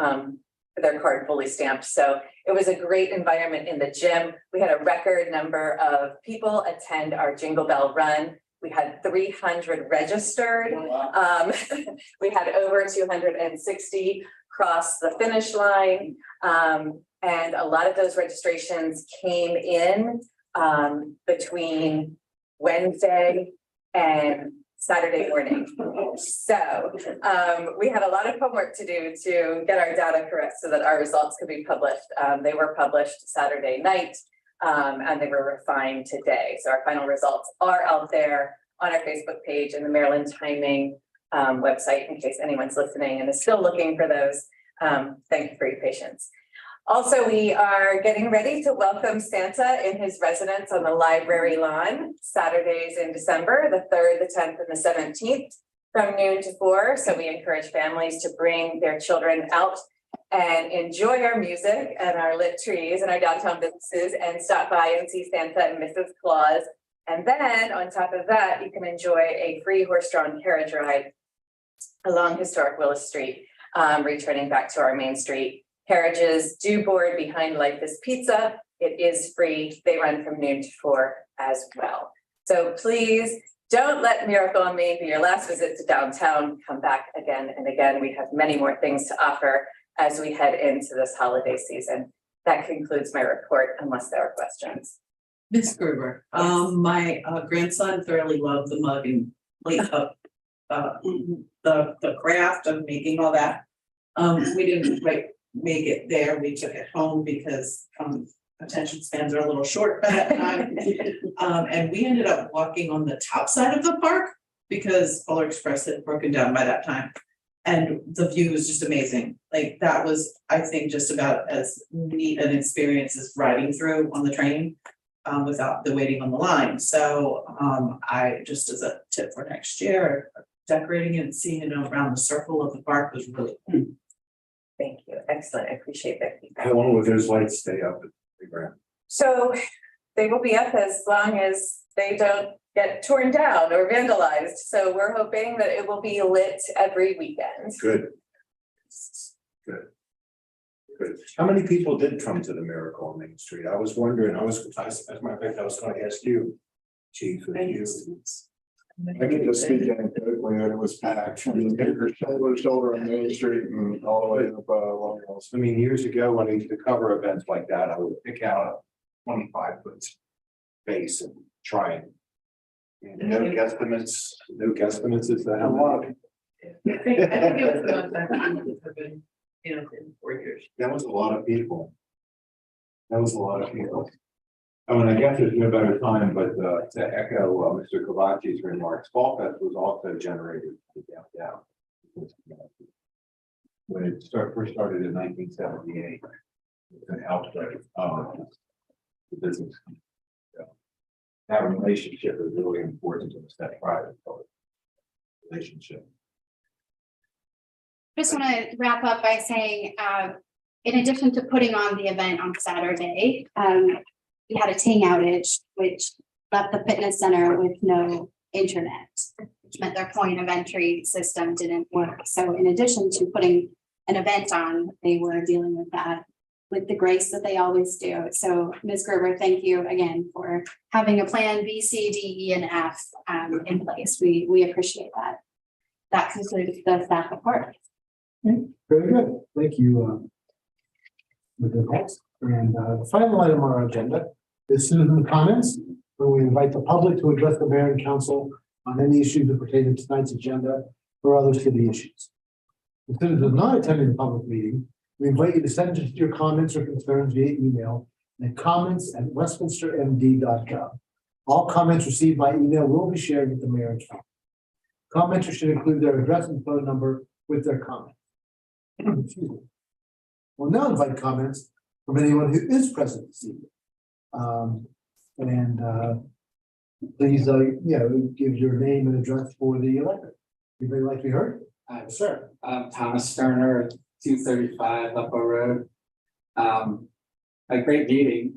their card fully stamped. So it was a great environment in the gym. We had a record number of people attend our Jingle Bell Run. We had 300 registered. We had over 260 cross the finish line. And a lot of those registrations came in between Wednesday and Saturday morning. So we had a lot of homework to do to get our data correct so that our results could be published. They were published Saturday night and they were refined today. So our final results are out there on our Facebook page and the Maryland Timing website in case anyone's listening and is still looking for those. Thank you for your patience. Also, we are getting ready to welcome Santa in his residence on the library lawn, Saturdays in December, the 3rd, the 10th, and the 17th, from noon to 4. So we encourage families to bring their children out and enjoy our music and our lit trees and our downtown businesses and stop by and see Santa and Mrs. Claus. And then on top of that, you can enjoy a free horse-drawn carriage ride along historic Willis Street, returning back to our main street. Carriages do board behind Life is Pizza. It is free. They run from noon to 4 as well. So please don't let Miracle on Main be your last visit to downtown. Come back again and again. We have many more things to offer as we head into this holiday season. That concludes my report, unless there are questions. Ms. Gerber, my grandson thoroughly loved the mug and like the craft of making all that. We didn't make it there. We took it home because attention spans are a little short by that time. And we ended up walking on the top side of the park because Polar Express had broken down by that time. And the view was just amazing. Like that was, I think, just about as neat an experience as riding through on the train without the waiting on the line. So I just as a tip for next year, decorating it and seeing it around the circle of the park was really cool. Thank you. Excellent. I appreciate that feedback. How long will those lights stay up at the ground? So they will be up as long as they don't get torn down or vandalized. So we're hoping that it will be lit every weekend. Good. Good. Good. How many people did come to the Miracle on Main Street? I was wondering, as a matter of fact, I was going to ask you, Chief, if you. I can just speak anecdotally that it was packed. I mean, they were shoulder to shoulder on Main Street and all the way up Long Hills. I mean, years ago, when I used to cover events like that, I would pick out a 25-foot space and try and. No guesstimates is that how long? I think it was the most I've been, in 4 years. That was a lot of people. That was a lot of people. I mean, I guess there's no better time, but to echo Mr. Kavachi's remarks, Fall Fest was also generated downtown. When it first started in 1978, it was an outbreak of the business. So, that relationship is really important to that private relationship. I just want to wrap up by saying, in addition to putting on the event on Saturday, we had a Ting outage, which left the fitness center with no internet, which meant their point of entry system didn't work. So in addition to putting an event on, they were dealing with that with the grace that they always do. So Ms. Gerber, thank you again for having a plan B, C, D, E, and F in place. We appreciate that. That concludes the staff report. Okay, very good. Thank you. And the final item on our agenda is citizen comments, where we invite the public to address the mayor and council on any issues that pertain to tonight's agenda or other city issues. If citizens not attending the public meeting, we invite you to send your comments or concerns via email at comments@westminstermd.gov. All comments received by email will be shared with the mayor and council. Commenters should include their address and phone number with their comment. Excuse me. We'll now invite comments from anyone who is present this evening. Please, give your name and address for the record. Anybody like to be heard? Sir. Thomas Sterner, 235 Upper Road. a great meeting,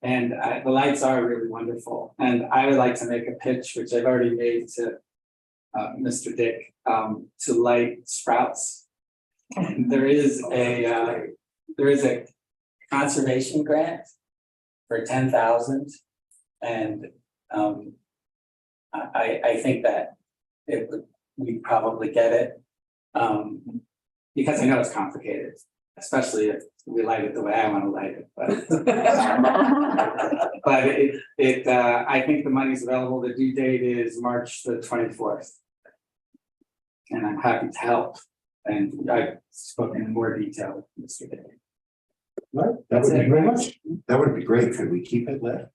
and the lights are really wonderful, and I would like to make a pitch, which I've already made to Mr. Dick, to light Sprouts. And there is a conservation grant for 10,000, and I think that we'd probably get it. Because I know it's complicated, especially if we light it the way I want to light it, but. But I think the money's available. The due date is March the 24th. And I'm happy to help. And I've spoken in more detail with Mr. Day. Right, that would be great. That would be great. Could we keep it lit?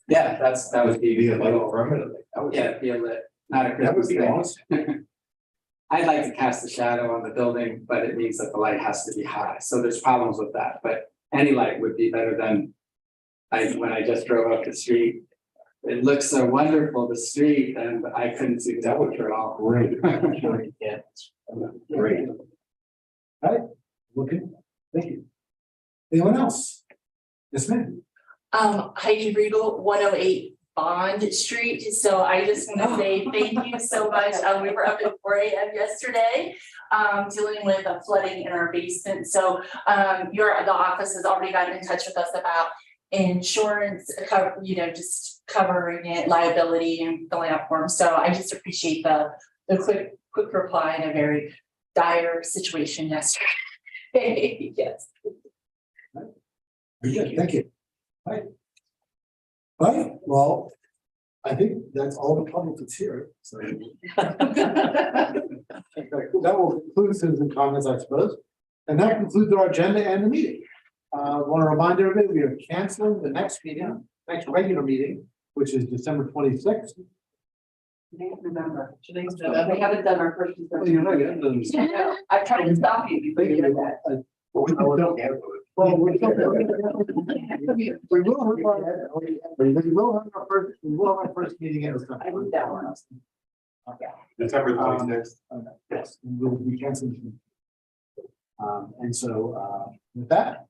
Yeah, that would be Be a little permanently. yeah, be a lit, not a That would Christmas be thing. awesome. I'd like to cast a shadow on the building, but it means that the light has to be high, so there's problems with that, but any light would be better than. When I just drove up the street, it looks so wonderful, the street, and I couldn't see the picture at all. Great. Yeah. Great. Okay, thank you. Anyone else? Yes, ma'am. Heidi Regal, 108 Bond Street. So I just want to say thank you so much. We were up at 4 a.m. yesterday, dealing with a flooding in our basement. So the office has already gotten in touch with us about insurance, just covering it, liability and filling out forms. So I just appreciate the quick reply in a very dire situation yesterday. Yes. Very good, thank you. Right. Right, well, I think that's all the public that's here, so. That will conclude citizen comments, I suppose. And that concludes our agenda and the meeting. I want to remind everybody, we are canceling the next regular meeting, which is December 26th. November. Today's We haven't done our first. Well, you're not gonna do this. I tried to stop you before you did that. Well, we can still handle it. Well, we will have our first meeting in December. I moved that one. December 26th. Yes, and we'll be canceling. And so, with that,